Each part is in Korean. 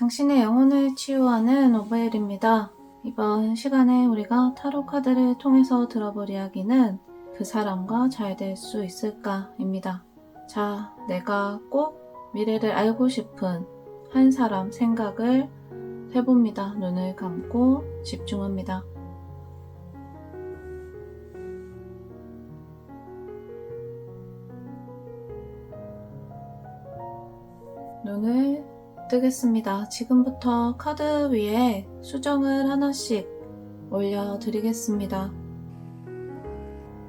당신의 영혼을 치유하는 오브엘입니다. 이번 시간에 우리가 타로 카드를 통해서 들어볼 이야기는 그 사람과 잘 될 수 있을까입니다. 자, 내가 꼭 미래를 알고 싶은 한 사람 생각을 해봅니다. 눈을 감고 집중합니다. 눈을 뜨겠습니다. 지금부터 카드 위에 수정을 하나씩 올려드리겠습니다.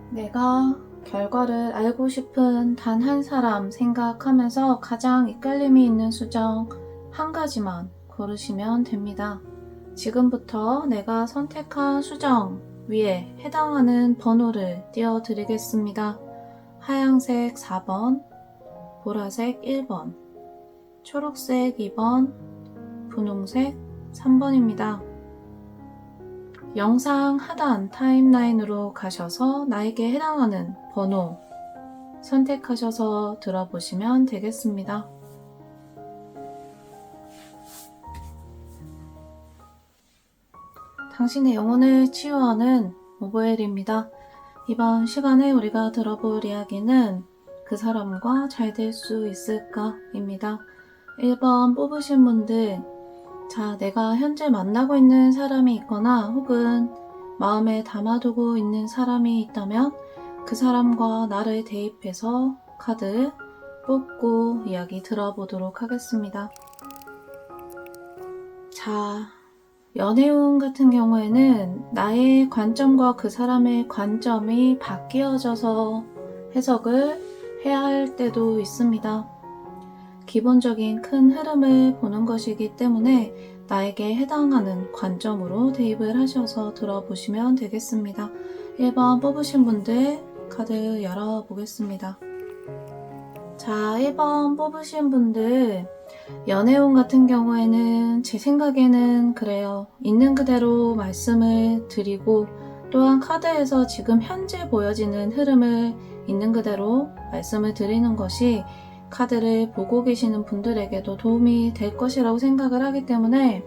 내가 결과를 알고 싶은 단 한 사람 생각하면서 가장 이끌림이 있는 수정 한 가지만 고르시면 됩니다. 지금부터 내가 선택한 수정 위에 해당하는 번호를 띄워드리겠습니다. 하얀색 4번, 보라색 1번, 초록색 2번, 분홍색 3번입니다. 영상 하단 타임라인으로 가셔서 나에게 해당하는 번호 선택하셔서 들어보시면 되겠습니다. 당신의 영혼을 치유하는 오브엘입니다. 이번 시간에 우리가 들어볼 이야기는 그 사람과 잘 될 수 있을까입니다. 1번 뽑으신 분들, 자, 내가 현재 만나고 있는 사람이 있거나 혹은 마음에 담아두고 있는 사람이 있다면 그 사람과 나를 대입해서 카드 뽑고 이야기 들어보도록 하겠습니다. 자, 연애운 같은 경우에는 나의 관점과 그 사람의 관점이 바뀌어져서 해석을 해야 할 때도 있습니다. 기본적인 큰 흐름을 보는 것이기 때문에 나에게 해당하는 관점으로 대입을 하셔서 들어보시면 되겠습니다. 1번 뽑으신 분들 카드 열어보겠습니다. 자, 1번 뽑으신 분들, 연애운 같은 경우에는 제 생각에는 그래요. 있는 그대로 말씀을 드리고 또한 카드에서 지금 현재 보여지는 흐름을 있는 그대로 말씀을 드리는 것이 카드를 보고 계시는 분들에게도 도움이 될 것이라고 생각을 하기 때문에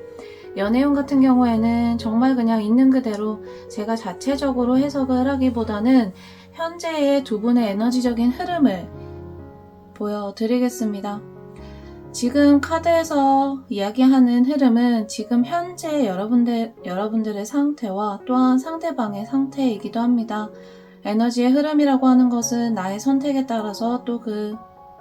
연애운 같은 경우에는 정말 그냥 있는 그대로 제가 자체적으로 해석을 하기보다는 현재의 두 분의 에너지적인 흐름을 보여드리겠습니다. 지금 카드에서 이야기하는 흐름은 지금 현재 여러분들의 상태와 또한 상대방의 상태이기도 합니다. 에너지의 흐름이라고 하는 것은 나의 선택에 따라서 또 그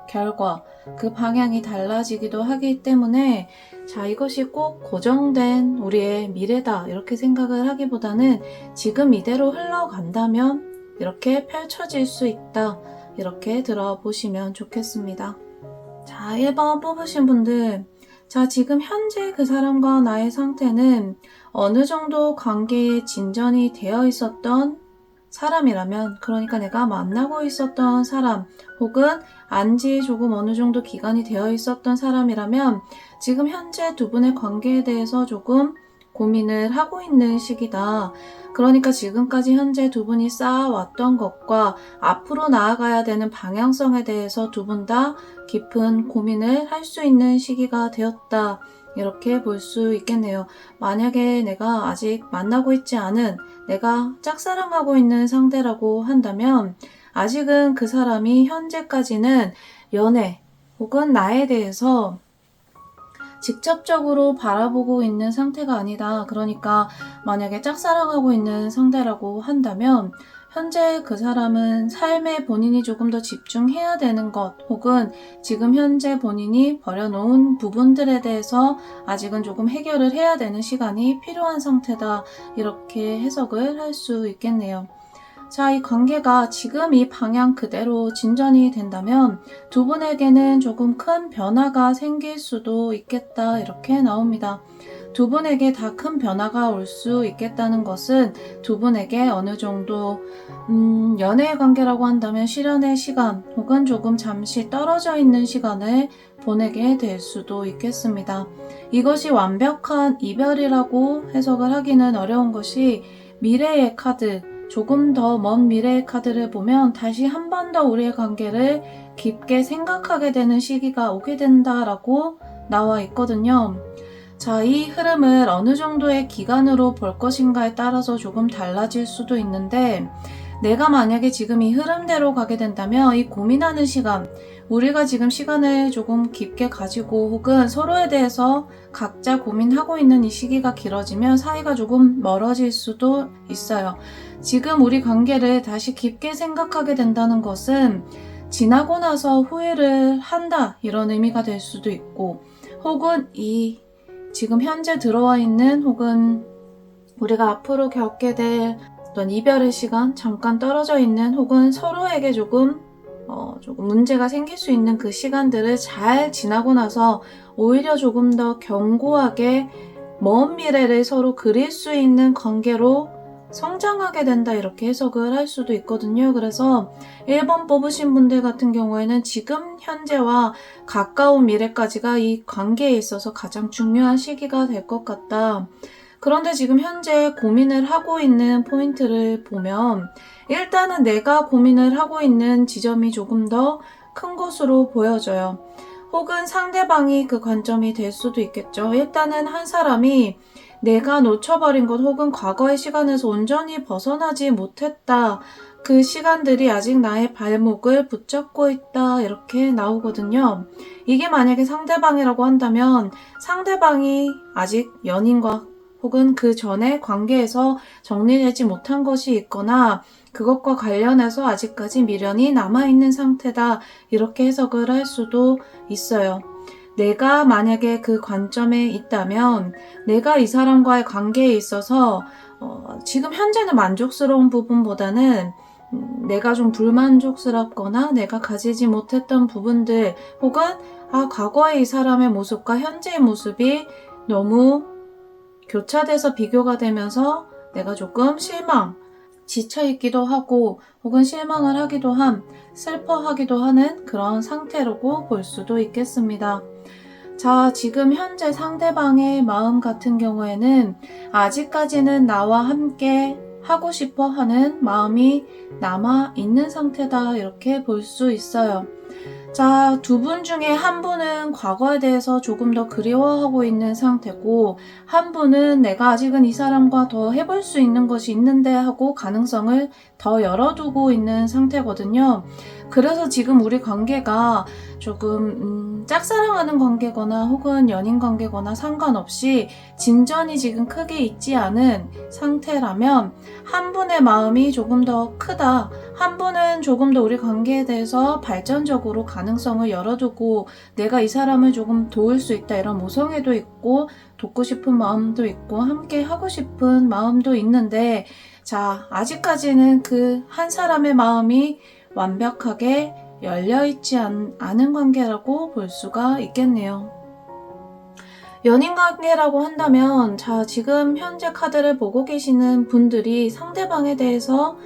결과, 그 방향이 달라지기도 하기 때문에 자, 이것이 꼭 고정된 우리의 미래다 이렇게 생각을 하기보다는 지금 이대로 흘러간다면 이렇게 펼쳐질 수 있다 이렇게 들어보시면 좋겠습니다. 자, 1번 뽑으신 분들, 자, 지금 현재 그 사람과 나의 상태는 어느 정도 관계에 진전이 되어 있었던 사람이라면, 그러니까 내가 만나고 있었던 사람 혹은 안지 조금 어느 정도 기간이 되어 있었던 사람이라면 지금 현재 두 분의 관계에 대해서 조금 고민을 하고 있는 시기다. 그러니까 지금까지 현재 두 분이 쌓아왔던 것과 앞으로 나아가야 되는 방향성에 대해서 두 분 다 깊은 고민을 할 수 있는 시기가 되었다. 이렇게 볼 수 있겠네요. 만약에 내가 아직 만나고 있지 않은 내가 짝사랑하고 있는 상대라고 한다면 아직은 그 사람이 현재까지는 연애 혹은 나에 대해서 직접적으로 바라보고 있는 상태가 아니다. 그러니까 만약에 짝사랑하고 있는 상대라고 한다면 현재 그 사람은 삶에 본인이 조금 더 집중해야 되는 것 혹은 지금 현재 본인이 버려놓은 부분들에 대해서 아직은 조금 해결을 해야 되는 시간이 필요한 상태다. 이렇게 해석을 할 수 있겠네요. 자, 이 관계가 지금 이 방향 그대로 진전이 된다면 두 분에게는 조금 큰 변화가 생길 수도 있겠다 이렇게 나옵니다. 두 분에게 다 큰 변화가 올 수 있겠다는 것은 두 분에게 어느 정도 연애의 관계라고 한다면 실연의 시간 혹은 조금 잠시 떨어져 있는 시간을 보내게 될 수도 있겠습니다. 이것이 완벽한 이별이라고 해석을 하기는 어려운 것이 미래의 카드, 조금 더 먼 미래의 카드를 보면 다시 한 번 더 우리의 관계를 깊게 생각하게 되는 시기가 오게 된다라고 나와 있거든요. 자, 이 흐름을 어느 정도의 기간으로 볼 것인가에 따라서 조금 달라질 수도 있는데, 내가 만약에 지금 이 흐름대로 가게 된다면 이 고민하는 시간, 우리가 지금 시간을 조금 깊게 가지고 혹은 서로에 대해서 각자 고민하고 있는 이 시기가 길어지면 사이가 조금 멀어질 수도 있어요. 지금 우리 관계를 다시 깊게 생각하게 된다는 것은 지나고 나서 후회를 한다, 이런 의미가 될 수도 있고, 혹은 이 지금 현재 들어와 있는 혹은 우리가 앞으로 겪게 될 어떤 이별의 시간, 잠깐 떨어져 있는 혹은 서로에게 조금 문제가 생길 수 있는 그 시간들을 잘 지나고 나서 오히려 조금 더 견고하게 먼 미래를 서로 그릴 수 있는 관계로 성장하게 된다, 이렇게 해석을 할 수도 있거든요. 그래서 1번 뽑으신 분들 같은 경우에는 지금 현재와 가까운 미래까지가 이 관계에 있어서 가장 중요한 시기가 될 것 같다. 그런데 지금 현재 고민을 하고 있는 포인트를 보면 일단은 내가 고민을 하고 있는 지점이 조금 더 큰 것으로 보여져요. 혹은 상대방이 그 관점이 될 수도 있겠죠. 일단은 한 사람이 내가 놓쳐버린 것 혹은 과거의 시간에서 온전히 벗어나지 못했다, 그 시간들이 아직 나의 발목을 붙잡고 있다, 이렇게 나오거든요. 이게 만약에 상대방이라고 한다면 상대방이 아직 연인과 혹은 그 전에 관계에서 정리되지 못한 것이 있거나 그것과 관련해서 아직까지 미련이 남아있는 상태다, 이렇게 해석을 할 수도 있어요. 내가 만약에 그 관점에 있다면 내가 이 사람과의 관계에 있어서 지금 현재는 만족스러운 부분보다는 내가 좀 불만족스럽거나 내가 가지지 못했던 부분들 혹은 과거의 이 사람의 모습과 현재의 모습이 너무 교차돼서 비교가 되면서 내가 조금 지쳐있기도 하고 혹은 실망을 하기도 슬퍼하기도 하는 그런 상태라고 볼 수도 있겠습니다. 자, 지금 현재 상대방의 마음 같은 경우에는 아직까지는 나와 함께 하고 싶어 하는 마음이 남아있는 상태다, 이렇게 볼 수 있어요. 자, 두 분 중에 한 분은 과거에 대해서 조금 더 그리워하고 있는 상태고, 한 분은 내가 아직은 이 사람과 더 해볼 수 있는 것이 있는데 하고 가능성을 더 열어두고 있는 상태거든요. 그래서 지금 우리 관계가 조금 짝사랑하는 관계거나 혹은 연인 관계거나 상관없이 진전이 지금 크게 있지 않은 상태라면 한 분의 마음이 조금 더 크다, 한 분은 조금 더 우리 관계에 대해서 발전적으로 가능성을 열어두고 내가 이 사람을 조금 도울 수 있다, 이런 모성애도 있고 돕고 싶은 마음도 있고 함께 하고 싶은 마음도 있는데, 자, 아직까지는 그 한 사람의 마음이 완벽하게 열려있지 않은 관계라고 볼 수가 있겠네요. 연인 관계라고 한다면, 자, 지금 현재 카드를 보고 계시는 분들이 상대방에 대해서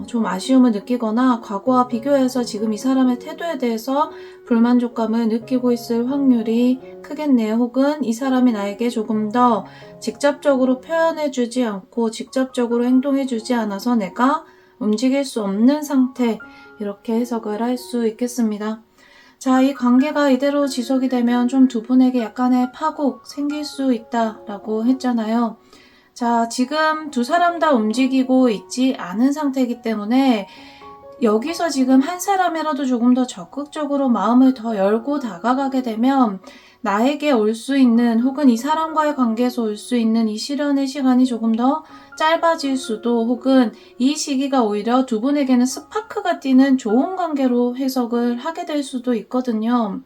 좀 아쉬움을 느끼거나 과거와 비교해서 지금 이 사람의 태도에 대해서 불만족감을 느끼고 있을 확률이 크겠네요. 혹은 이 사람이 나에게 조금 더 직접적으로 표현해주지 않고 직접적으로 행동해주지 않아서 내가 움직일 수 없는 상태, 이렇게 해석을 할 수 있겠습니다. 자, 이 관계가 이대로 지속이 되면 좀 두 분에게 약간의 파국 생길 수 있다라고 했잖아요. 자, 지금 두 사람 다 움직이고 있지 않은 상태이기 때문에 여기서 지금 한 사람이라도 조금 더 적극적으로 마음을 더 열고 다가가게 되면 나에게 올 수 있는 혹은 이 사람과의 관계에서 올 수 있는 이 실현의 시간이 조금 더 짧아질 수도, 혹은 이 시기가 오히려 두 분에게는 스파크가 띄는 좋은 관계로 해석을 하게 될 수도 있거든요.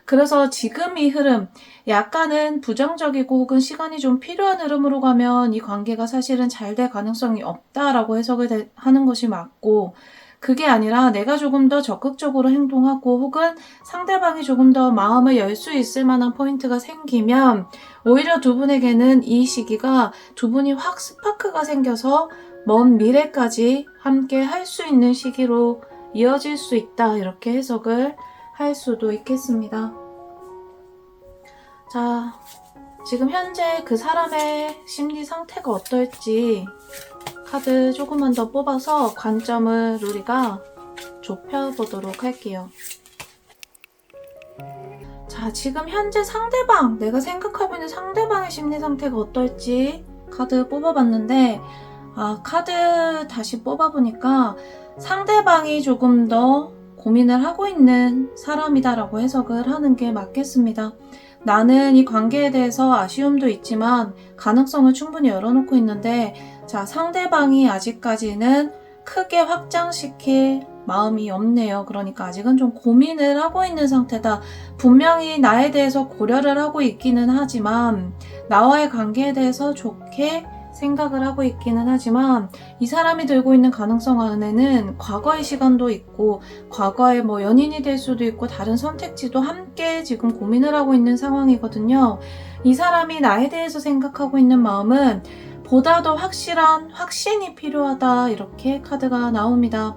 그래서 지금 이 흐름, 약간은 부정적이고 혹은 시간이 좀 필요한 흐름으로 가면 이 관계가 사실은 잘 될 가능성이 없다라고 해석을 하는 것이 맞고, 그게 아니라 내가 조금 더 적극적으로 행동하고 혹은 상대방이 조금 더 마음을 열 수 있을 만한 포인트가 생기면 오히려 두 분에게는 이 시기가 두 분이 확 스파크가 생겨서 먼 미래까지 함께 할 수 있는 시기로 이어질 수 있다, 이렇게 해석을 할 수도 있겠습니다. 자, 지금 현재 그 사람의 심리 상태가 어떨지 카드 조금만 더 뽑아서 관점을 우리가 좁혀보도록 할게요. 자, 자, 지금 현재 상대방, 내가 생각하고 있는 상대방의 심리 상태가 어떨지 카드 뽑아봤는데, 카드 다시 뽑아보니까 상대방이 조금 더 고민을 하고 있는 사람이다라고 해석을 하는 게 맞겠습니다. 나는 이 관계에 대해서 아쉬움도 있지만 가능성을 충분히 열어놓고 있는데, 자, 상대방이 아직까지는 크게 확장시킬 마음이 없네요. 그러니까 아직은 좀 고민을 하고 있는 상태다. 분명히 나에 대해서 고려를 하고 있기는 하지만, 나와의 관계에 대해서 좋게 생각을 하고 있기는 하지만, 이 사람이 들고 있는 가능성 안에는 과거의 시간도 있고, 과거의 연인이 될 수도 있고, 다른 선택지도 함께 지금 고민을 하고 있는 상황이거든요. 이 사람이 나에 대해서 생각하고 있는 마음은 보다 더 확실한 확신이 필요하다, 이렇게 카드가 나옵니다.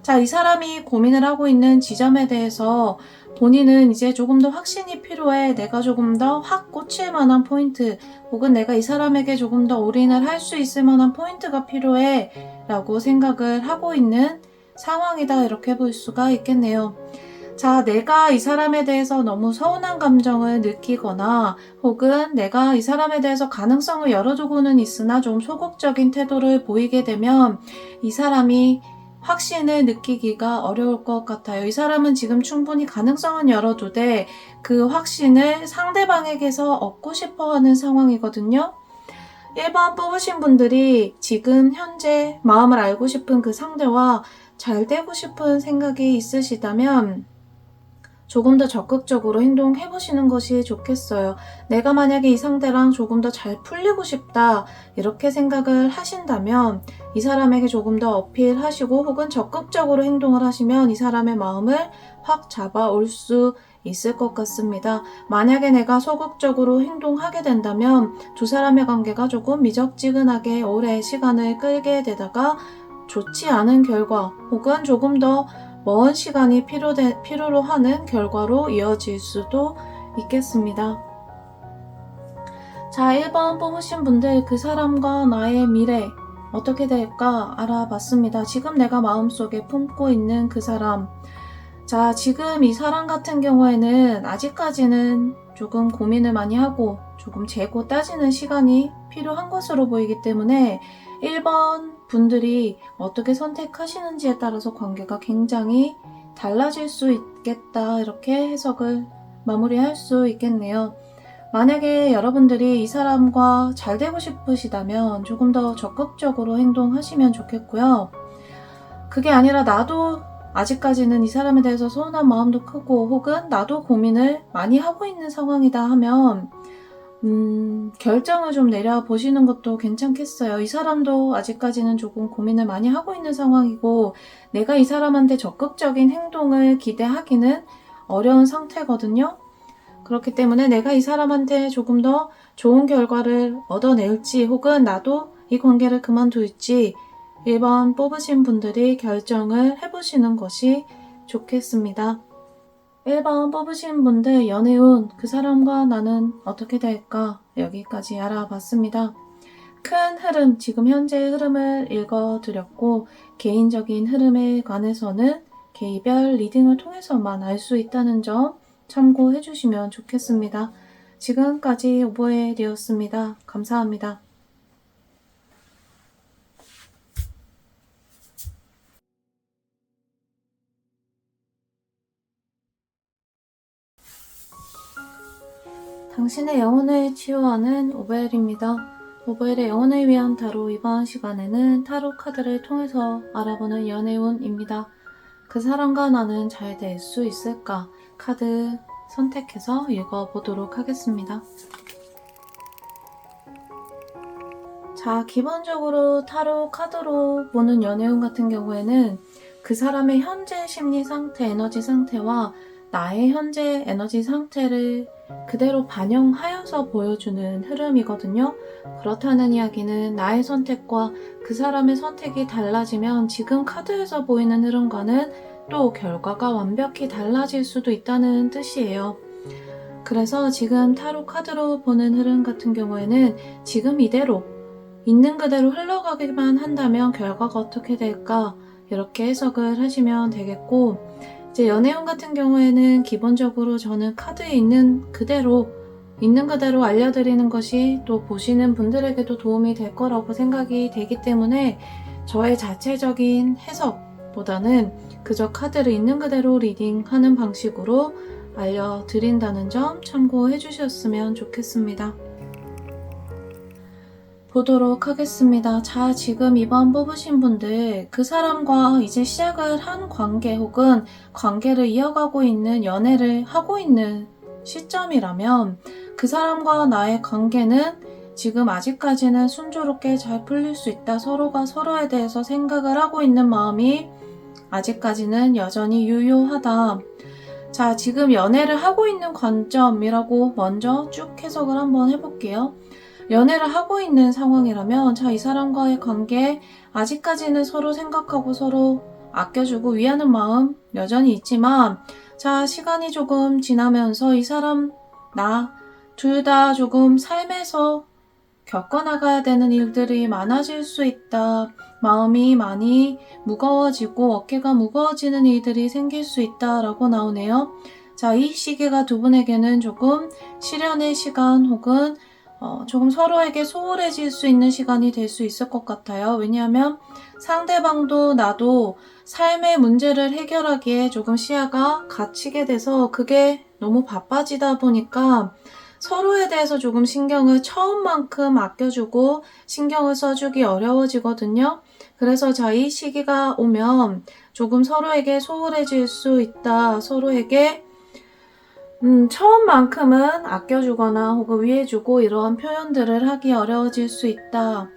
자, 이 사람이 고민을 하고 있는 지점에 대해서 본인은 이제 조금 더 확신이 필요해. 내가 조금 더 확 꽂힐 만한 포인트, 혹은 내가 이 사람에게 조금 더 올인을 할 수 있을 만한 포인트가 필요해 라고 생각을 하고 있는 상황이다, 이렇게 볼 수가 있겠네요. 자, 내가 이 사람에 대해서 너무 서운한 감정을 느끼거나, 혹은 내가 이 사람에 대해서 가능성을 열어두고는 있으나 좀 소극적인 태도를 보이게 되면 이 사람이 확신을 느끼기가 어려울 것 같아요. 이 사람은 지금 충분히 가능성은 열어두되 그 확신을 상대방에게서 얻고 싶어하는 상황이거든요. 1번 뽑으신 분들이 지금 현재 마음을 알고 싶은 그 상대와 잘 되고 싶은 생각이 있으시다면 조금 더 적극적으로 행동해보시는 것이 좋겠어요. 내가 만약에 이 상대랑 조금 더 잘 풀리고 싶다, 이렇게 생각을 하신다면 이 사람에게 조금 더 어필하시고, 혹은 적극적으로 행동을 하시면 이 사람의 마음을 확 잡아올 수 있을 것 같습니다. 만약에 내가 소극적으로 행동하게 된다면 두 사람의 관계가 조금 미적지근하게 오래 시간을 끌게 되다가 좋지 않은 결과, 혹은 조금 더 먼 시간이 필요로 하는 결과로 이어질 수도 있겠습니다. 자, 1번 뽑으신 분들, 그 사람과 나의 미래 어떻게 될까 알아봤습니다. 지금 내가 마음속에 품고 있는 그 사람, 자, 지금 이 사람 같은 경우에는 아직까지는 조금 고민을 많이 하고 조금 재고 따지는 시간이 필요한 것으로 보이기 때문에 1번 분들이 어떻게 선택하시는지에 따라서 관계가 굉장히 달라질 수 있겠다, 이렇게 해석을 마무리할 수 있겠네요. 만약에 여러분들이 이 사람과 잘 되고 싶으시다면 조금 더 적극적으로 행동하시면 좋겠고요. 그게 아니라 나도 아직까지는 이 사람에 대해서 서운한 마음도 크고, 혹은 나도 고민을 많이 하고 있는 상황이다 하면 결정을 좀 내려보시는 것도 괜찮겠어요. 이 사람도 아직까지는 조금 고민을 많이 하고 있는 상황이고, 내가 이 사람한테 적극적인 행동을 기대하기는 어려운 상태거든요. 그렇기 때문에 내가 이 사람한테 조금 더 좋은 결과를 얻어낼지, 혹은 나도 이 관계를 그만둘지 1번 뽑으신 분들이 결정을 해보시는 것이 좋겠습니다. 1번 뽑으신 분들 연애운, 그 사람과 나는 어떻게 될까? 여기까지 알아봤습니다. 큰 흐름, 지금 현재의 흐름을 읽어드렸고, 개인적인 흐름에 관해서는 개별 리딩을 통해서만 알 수 있다는 점 참고해 주시면 좋겠습니다. 지금까지 오보엘이었습니다. 감사합니다. 당신의 영혼을 치유하는 오보엘입니다. 오보엘의 영혼을 위한 타로, 이번 시간에는 타로 카드를 통해서 알아보는 연애운입니다. 그 사람과 나는 잘 될 수 있을까? 카드 선택해서 읽어보도록 하겠습니다. 자, 기본적으로 타로 카드로 보는 연애운 같은 경우에는 그 사람의 현재 심리 상태, 에너지 상태와 나의 현재 에너지 상태를 그대로 반영하여서 보여주는 흐름이거든요. 그렇다는 이야기는 나의 선택과 그 사람의 선택이 달라지면 지금 카드에서 보이는 흐름과는 또 결과가 완벽히 달라질 수도 있다는 뜻이에요. 그래서 지금 타로 카드로 보는 흐름 같은 경우에는 지금 이대로 있는 그대로 흘러가기만 한다면 결과가 어떻게 될까, 이렇게 해석을 하시면 되겠고, 이제 연애운 같은 경우에는 기본적으로 저는 카드에 있는 그대로 알려드리는 것이 또 보시는 분들에게도 도움이 될 거라고 생각이 되기 때문에 저의 자체적인 해석보다는 그저 카드를 있는 그대로 리딩하는 방식으로 알려드린다는 점 참고해 주셨으면 좋겠습니다. 보도록 하겠습니다. 자, 지금 이번 뽑으신 분들, 그 사람과 이제 시작을 한 관계 혹은 관계를 이어가고 있는 연애를 하고 있는 시점이라면 그 사람과 나의 관계는 지금 아직까지는 순조롭게 잘 풀릴 수 있다. 서로가 서로에 대해서 생각을 하고 있는 마음이 아직까지는 여전히 유효하다. 자, 지금 연애를 하고 있는 관점이라고 먼저 쭉 해석을 한번 해볼게요. 연애를 하고 있는 상황이라면 자, 이 사람과의 관계 아직까지는 서로 생각하고 서로 아껴주고 위하는 마음 여전히 있지만 자, 시간이 조금 지나면서 이 사람, 나 둘 다 조금 삶에서 겪어나가야 되는 일들이 많아질 수 있다. 마음이 많이 무거워지고 어깨가 무거워지는 일들이 생길 수 있다라고 나오네요. 자, 이 시기가 두 분에게는 조금 실현의 시간 혹은 조금 서로에게 소홀해질 수 있는 시간이 될 수 있을 것 같아요. 왜냐하면 상대방도 나도 삶의 문제를 해결하기에 조금 시야가 갇히게 돼서 그게 너무 바빠지다 보니까 서로에 대해서 조금 신경을 처음만큼 아껴주고 신경을 써주기 어려워지거든요. 그래서 자, 이 시기가 오면 조금 서로에게 소홀해질 수 있다. 서로에게 처음만큼은 아껴주거나 혹은 위해주고 이러한 표현들을 하기 어려워질 수 있다.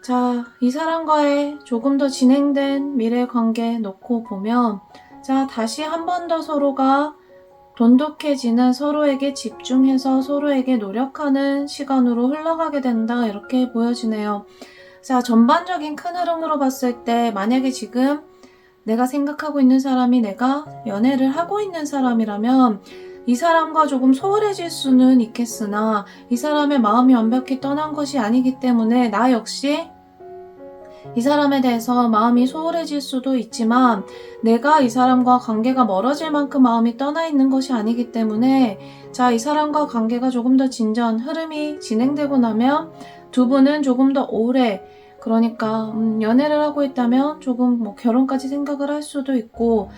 자, 이 사람과의 조금 더 진행된 미래 관계 놓고 보면 자, 다시 한 번 더 서로가 돈독해지는 서로에게 집중해서 서로에게 노력하는 시간으로 흘러가게 된다. 이렇게 보여지네요. 자, 전반적인 큰 흐름으로 봤을 때 만약에 지금 내가 생각하고 있는 사람이 내가 연애를 하고 있는 사람이라면 이 사람과 조금 소홀해질 수는 있겠으나 이 사람의 마음이 완벽히 떠난 것이 아니기 때문에 나 역시 이 사람에 대해서 마음이 소홀해질 수도 있지만 내가 이 사람과 관계가 멀어질 만큼 마음이 떠나 있는 것이 아니기 때문에 자, 이 사람과 관계가 조금 더 흐름이 진행되고 나면 두 분은 조금 더 오래 그러니까 연애를 하고 있다면 조금 결혼까지 생각을 할 수도 있고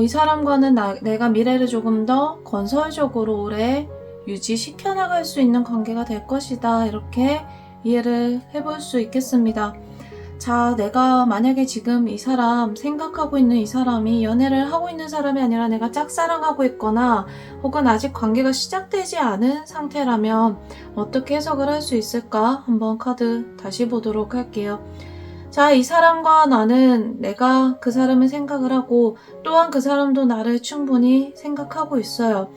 이 사람과는 내가 미래를 조금 더 건설적으로 오래 유지시켜 나갈 수 있는 관계가 될 것이다. 이렇게 이해를 해볼 수 있겠습니다. 자, 내가 만약에 지금 이 사람 생각하고 있는 이 사람이 연애를 하고 있는 사람이 아니라 내가 짝사랑하고 있거나 혹은 아직 관계가 시작되지 않은 상태라면 어떻게 해석을 할 수 있을까? 한번 카드 다시 보도록 할게요. 자, 이 사람과 나는 내가 그 사람을 생각을 하고 또한 그 사람도 나를 충분히 생각하고 있어요.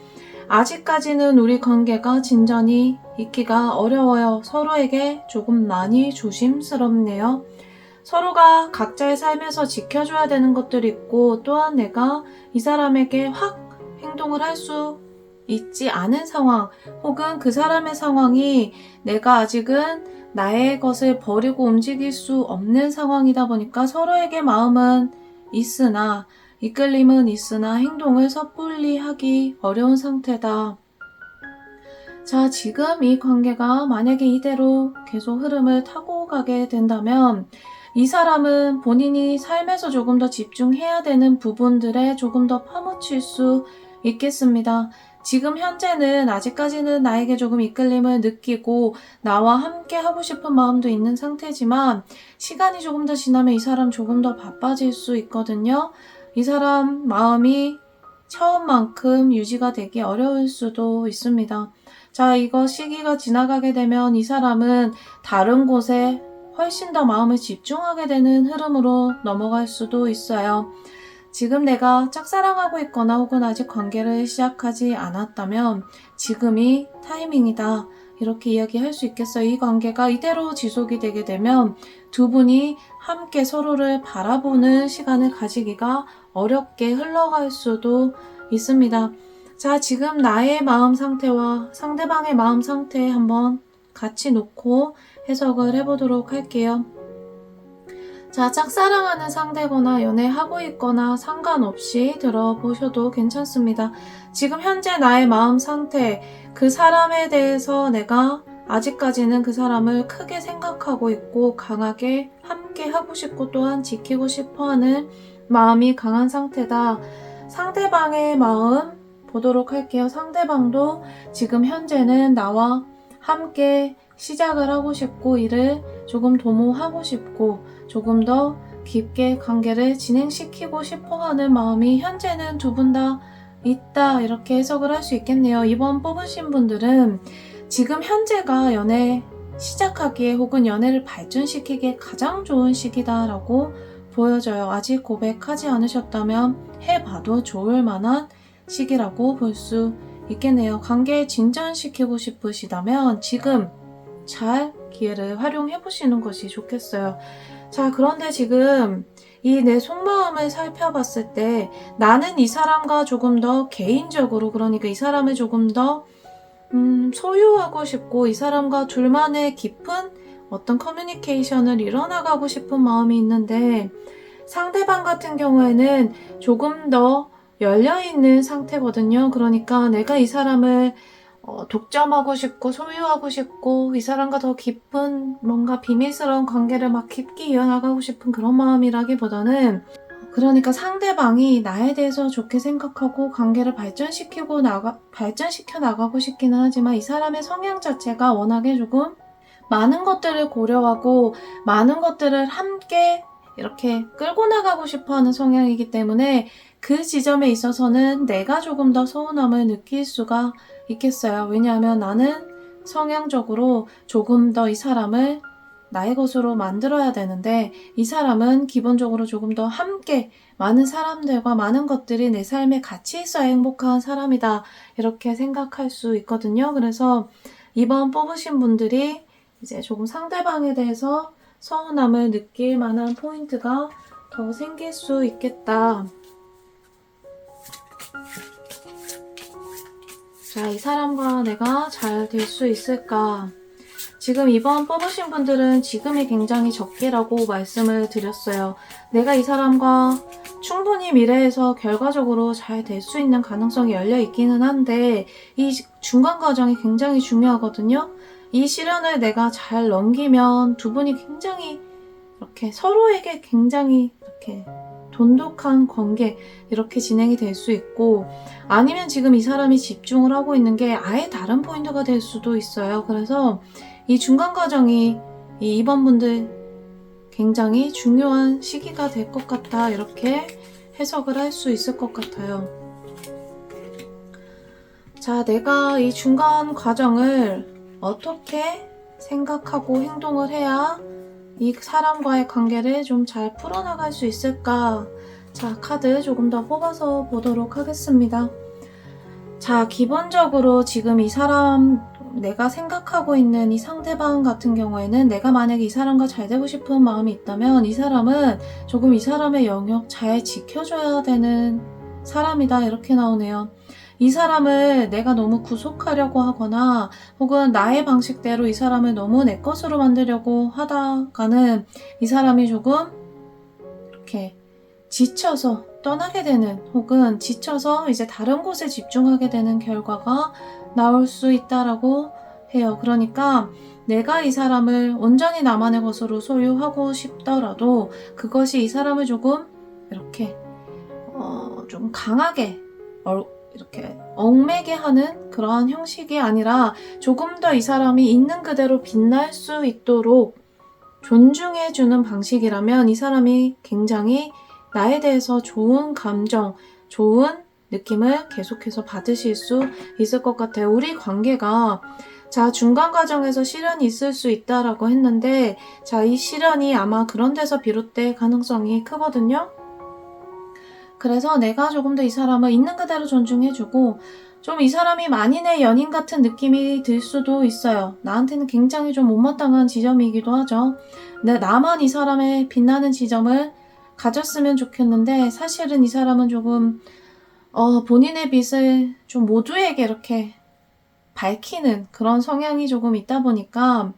아직까지는 우리 관계가 진전이 있기가 어려워요. 서로에게 조금 많이 조심스럽네요. 서로가 각자의 삶에서 지켜줘야 되는 것들이 있고 또한 내가 이 사람에게 확 행동을 할 수 있지 않은 상황 혹은 그 사람의 상황이 내가 아직은 나의 것을 버리고 움직일 수 없는 상황이다 보니까 서로에게 마음은 있으나 이끌림은 있으나 행동을 섣불리 하기 어려운 상태다. 자, 지금 이 관계가 만약에 이대로 계속 흐름을 타고 가게 된다면 이 사람은 본인이 삶에서 조금 더 집중해야 되는 부분들에 조금 더 파묻힐 수 있겠습니다. 지금 현재는 아직까지는 나에게 조금 이끌림을 느끼고 나와 함께 하고 싶은 마음도 있는 상태지만 시간이 조금 더 지나면 이 사람 조금 더 바빠질 수 있거든요. 이 사람 마음이 처음만큼 유지가 되기 어려울 수도 있습니다. 자, 이거 시기가 지나가게 되면 이 사람은 다른 곳에 훨씬 더 마음을 집중하게 되는 흐름으로 넘어갈 수도 있어요. 지금 내가 짝사랑하고 있거나 혹은 아직 관계를 시작하지 않았다면 지금이 타이밍이다. 이렇게 이야기할 수 있겠어요. 이 관계가 이대로 지속이 되게 되면 두 분이 함께 서로를 바라보는 시간을 가지기가 어렵게 흘러갈 수도 있습니다. 자, 지금 나의 마음 상태와 상대방의 마음 상태 한번 같이 놓고 해석을 해보도록 할게요. 자, 짝사랑하는 상대거나 연애하고 있거나 상관없이 들어보셔도 괜찮습니다. 지금 현재 나의 마음 상태, 그 사람에 대해서 내가 아직까지는 그 사람을 크게 생각하고 있고 강하게 함께 하고 싶고 또한 지키고 싶어 하는 마음이 강한 상태다. 상대방의 마음 보도록 할게요. 상대방도 지금 현재는 나와 함께 시작을 하고 싶고 일을 조금 도모하고 싶고 조금 더 깊게 관계를 진행시키고 싶어 하는 마음이 현재는 두 분 다 있다, 이렇게 해석을 할 수 있겠네요. 이번 뽑으신 분들은 지금 현재가 연애 시작하기에 혹은 연애를 발전시키기에 가장 좋은 시기다라고 보여져요. 아직 고백하지 않으셨다면 해봐도 좋을 만한 시기라고 볼 수 있겠네요. 관계 진전시키고 싶으시다면 지금 잘 기회를 활용해 보시는 것이 좋겠어요. 자, 그런데 지금 이 내 속마음을 살펴봤을 때 나는 이 사람과 조금 더 개인적으로, 그러니까 이 사람을 조금 더 소유하고 싶고 이 사람과 둘만의 깊은 어떤 커뮤니케이션을 이뤄나가고 싶은 마음이 있는데, 상대방 같은 경우에는 조금 더 열려있는 상태거든요. 그러니까 내가 이 사람을 독점하고 싶고 소유하고 싶고 이 사람과 더 깊은 뭔가 비밀스러운 관계를 막 깊게 이어나가고 싶은 그런 마음이라기보다는, 그러니까 상대방이 나에 대해서 좋게 생각하고 관계를 발전시켜 나가고 싶기는 하지만 이 사람의 성향 자체가 워낙에 조금 많은 것들을 고려하고 많은 것들을 함께 이렇게 끌고 나가고 싶어 하는 성향이기 때문에 그 지점에 있어서는 내가 조금 더 서운함을 느낄 수가 있겠어요. 왜냐하면 나는 성향적으로 조금 더 이 사람을 나의 것으로 만들어야 되는데 이 사람은 기본적으로 조금 더 함께 많은 사람들과 많은 것들이 내 삶에 같이 있어야 행복한 사람이다, 이렇게 생각할 수 있거든요. 그래서 이번 뽑으신 분들이 이제 조금 상대방에 대해서 서운함을 느낄 만한 포인트가 더 생길 수 있겠다. 자, 이 사람과 내가 잘 될 수 있을까? 지금 이번 뽑으신 분들은 지금이 굉장히 적기라고 말씀을 드렸어요. 내가 이 사람과 충분히 미래에서 결과적으로 잘 될 수 있는 가능성이 열려 있기는 한데 이 중간 과정이 굉장히 중요하거든요. 이 시련을 내가 잘 넘기면 두 분이 굉장히 이렇게 서로에게 굉장히 이렇게 돈독한 관계 이렇게 진행이 될 수 있고, 아니면 지금 이 사람이 집중을 하고 있는 게 아예 다른 포인트가 될 수도 있어요. 그래서 이 중간 과정이 이 2번 분들 굉장히 중요한 시기가 될 것 같다, 이렇게 해석을 할 수 있을 것 같아요. 자, 내가 이 중간 과정을 어떻게 생각하고 행동을 해야 이 사람과의 관계를 좀 잘 풀어나갈 수 있을까? 자, 카드 조금 더 뽑아서 보도록 하겠습니다. 자, 기본적으로 지금 이 사람, 내가 생각하고 있는 이 상대방 같은 경우에는 내가 만약에 이 사람과 잘 되고 싶은 마음이 있다면 이 사람은 조금 이 사람의 영역 잘 지켜줘야 되는 사람이다, 이렇게 나오네요. 이 사람을 내가 너무 구속하려고 하거나 혹은 나의 방식대로 이 사람을 너무 내 것으로 만들려고 하다가는 이 사람이 조금 이렇게 지쳐서 떠나게 되는, 혹은 지쳐서 이제 다른 곳에 집중하게 되는 결과가 나올 수 있다라고 해요. 그러니까 내가 이 사람을 온전히 나만의 것으로 소유하고 싶더라도 그것이 이 사람을 조금 이렇게 좀 강하게 이렇게 얽매게 하는 그러한 형식이 아니라 조금 더 이 사람이 있는 그대로 빛날 수 있도록 존중해주는 방식이라면 이 사람이 굉장히 나에 대해서 좋은 감정, 좋은 느낌을 계속해서 받으실 수 있을 것 같아요. 우리 관계가, 자, 중간 과정에서 시련이 있을 수 있다라고 했는데, 자, 이 시련이 아마 그런 데서 비롯될 가능성이 크거든요. 그래서 내가 조금 더 이 사람을 있는 그대로 존중해주고 좀 이 사람이 만인의 연인 같은 느낌이 들 수도 있어요. 나한테는 굉장히 좀 못마땅한 지점이기도 하죠. 근데 나만 이 사람의 빛나는 지점을 가졌으면 좋겠는데 사실은 이 사람은 조금 본인의 빛을 좀 모두에게 이렇게 밝히는 그런 성향이 조금 있다 보니까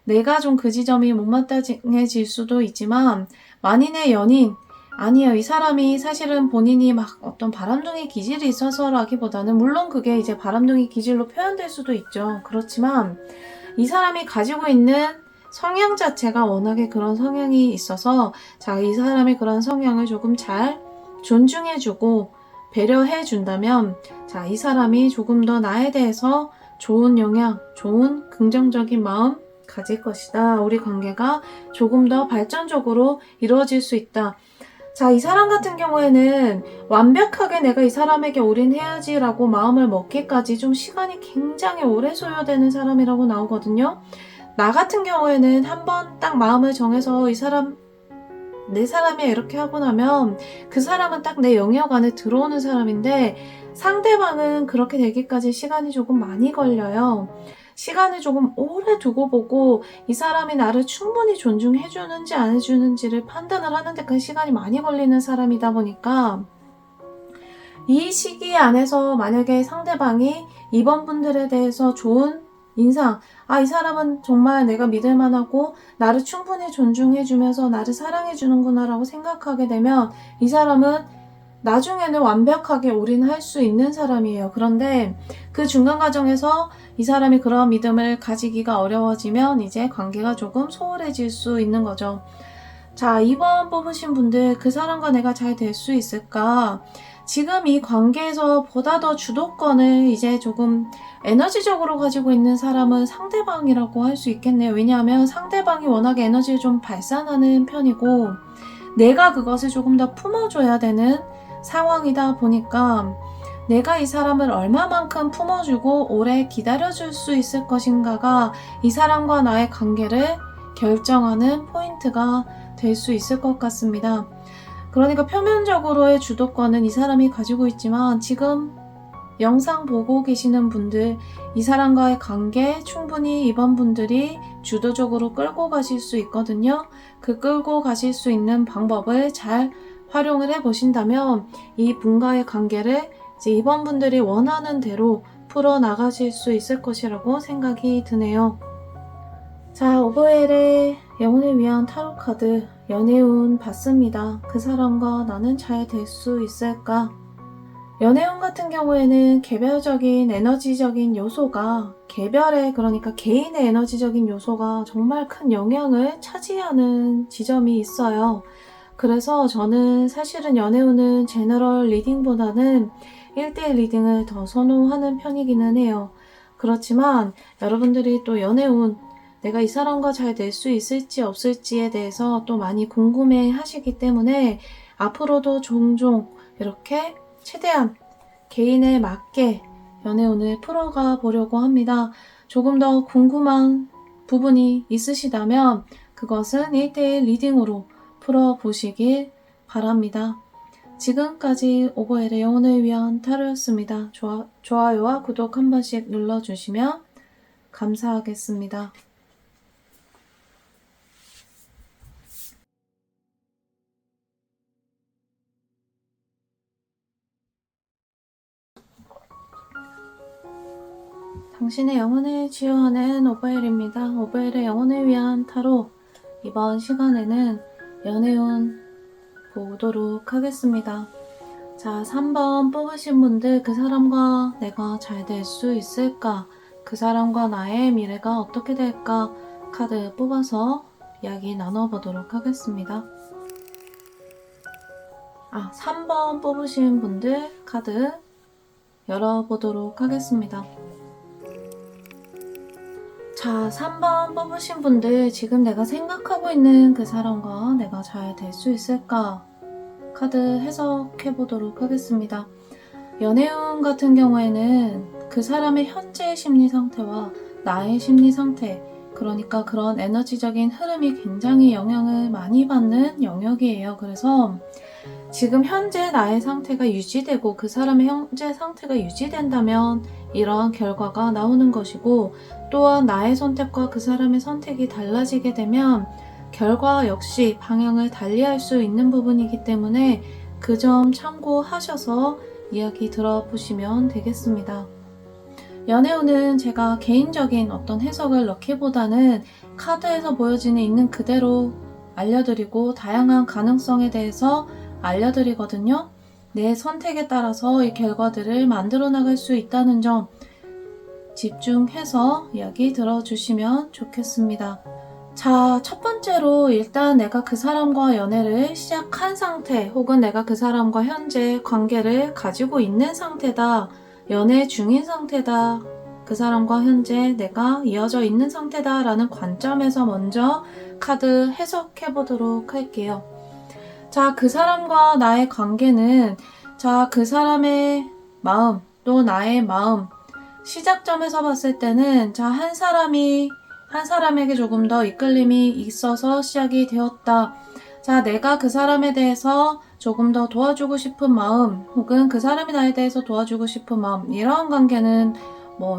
내가 좀 그 지점이 못마땅해질 수도 있지만 만인의 연인, 아니에요. 이 사람이 사실은 본인이 막 어떤 바람둥이 기질이 있어서라기보다는, 물론 그게 이제 바람둥이 기질로 표현될 수도 있죠. 그렇지만 이 사람이 가지고 있는 성향 자체가 워낙에 그런 성향이 있어서, 자, 이 사람의 그런 성향을 조금 잘 존중해주고 배려해준다면, 자, 이 사람이 조금 더 나에 대해서 좋은 영향, 좋은 긍정적인 마음 가질 것이다. 우리 관계가 조금 더 발전적으로 이루어질 수 있다. 자, 이 사람 같은 경우에는 완벽하게 내가 이 사람에게 올인해야지라고 마음을 먹기까지 좀 시간이 굉장히 오래 소요되는 사람이라고 나오거든요. 나 같은 경우에는 한번 딱 마음을 정해서 이 사람, 내 사람이야 이렇게 하고 나면 그 사람은 딱 내 영역 안에 들어오는 사람인데, 상대방은 그렇게 되기까지 시간이 조금 많이 걸려요. 시간을 조금 오래 두고 보고 이 사람이 나를 충분히 존중해주는지 안 해주는지를 판단을 하는데 그 시간이 많이 걸리는 사람이다 보니까, 이 시기 안에서 만약에 상대방이 이번 분들에 대해서 좋은 인상, 아, 이 사람은 정말 내가 믿을만하고 나를 충분히 존중해주면서 나를 사랑해주는구나 라고 생각하게 되면, 이 사람은 나중에는 완벽하게 올인할 수 있는 사람이에요. 그런데 그 중간 과정에서 이 사람이 그런 믿음을 가지기가 어려워지면 이제 관계가 조금 소홀해질 수 있는 거죠. 자, 2번 뽑으신 분들, 그 사람과 내가 잘 될 수 있을까? 지금 이 관계에서 보다 더 주도권을 이제 조금 에너지적으로 가지고 있는 사람은 상대방이라고 할 수 있겠네요. 왜냐하면 상대방이 워낙에 에너지를 좀 발산하는 편이고, 내가 그것을 조금 더 품어줘야 되는 상황이다 보니까, 내가 이 사람을 얼마만큼 품어주고 오래 기다려줄 수 있을 것인가가 이 사람과 나의 관계를 결정하는 포인트가 될 수 있을 것 같습니다. 그러니까 표면적으로의 주도권은 이 사람이 가지고 있지만, 지금 영상 보고 계시는 분들, 이 사람과의 관계 충분히 이번 분들이 주도적으로 끌고 가실 수 있거든요. 그 끌고 가실 수 있는 방법을 잘 활용을 해 보신다면 이 분과의 관계를 이제 이번 분들이 원하는 대로 풀어 나가실 수 있을 것이라고 생각이 드네요. 자, 오버웰의 영혼을 위한 타로 카드 연애운 봤습니다. 그 사람과 나는 잘 될 수 있을까? 연애운 같은 경우에는 개별적인 에너지적인 요소가, 그러니까 개인의 에너지적인 요소가 정말 큰 영향을 차지하는 지점이 있어요. 그래서 저는 사실은 연애운은 제너럴 리딩보다는 1대1 리딩을 더 선호하는 편이기는 해요. 그렇지만 여러분들이 또 연애운, 내가 이 사람과 잘 될 수 있을지 없을지에 대해서 또 많이 궁금해 하시기 때문에 앞으로도 종종 이렇게 최대한 개인에 맞게 연애운을 풀어가 보려고 합니다. 조금 더 궁금한 부분이 있으시다면 그것은 1대1 리딩으로 풀어보시길 바랍니다. 지금까지 오버웰의 영혼을 위한 타로였습니다. 좋아요와 구독 한 번씩 눌러주시면 감사하겠습니다. 당신의 영혼을 치유하는 오버웰입니다. 오버웰의 영혼을 위한 타로, 이번 시간에는 연애운 보도록 하겠습니다. 자, 3번 뽑으신 분들, 그 사람과 내가 잘 될 수 있을까? 그 사람과 나의 미래가 어떻게 될까? 카드 뽑아서 이야기 나눠보도록 하겠습니다. 3번 뽑으신 분들 카드 열어보도록 하겠습니다. 자, 3번 뽑으신 분들, 지금 내가 생각하고 있는 그 사람과 내가 잘 될 수 있을까? 카드 해석해 보도록 하겠습니다. 연애운 같은 경우에는 그 사람의 현재 심리 상태와 나의 심리 상태, 그러니까 그런 에너지적인 흐름이 굉장히 영향을 많이 받는 영역이에요. 그래서 지금 현재 나의 상태가 유지되고 그 사람의 현재 상태가 유지된다면 이러한 결과가 나오는 것이고, 또한 나의 선택과 그 사람의 선택이 달라지게 되면 결과 역시 방향을 달리할 수 있는 부분이기 때문에 그 점 참고하셔서 이야기 들어보시면 되겠습니다. 연애운은 제가 개인적인 어떤 해석을 넣기보다는 카드에서 보여지는 있는 그대로 알려드리고 다양한 가능성에 대해서 알려드리거든요. 내 선택에 따라서 이 결과들을 만들어 나갈 수 있다는 점 집중해서 이야기 들어주시면 좋겠습니다. 자, 첫 번째로 일단 내가 그 사람과 연애를 시작한 상태 혹은 내가 그 사람과 현재 관계를 가지고 있는 상태다. 연애 중인 상태다. 그 사람과 현재 내가 이어져 있는 상태다 라는 관점에서 먼저 카드 해석해 보도록 할게요. 자, 그 사람과 나의 관계는 그 사람의 마음 또 나의 마음 시작점에서 봤을 때는 한 사람에게 조금 더 이끌림이 있어서 시작이 되었다. 자, 내가 그 사람에 대해서 조금 더 도와주고 싶은 마음 혹은 그 사람이 나에 대해서 도와주고 싶은 마음, 이러한 관계는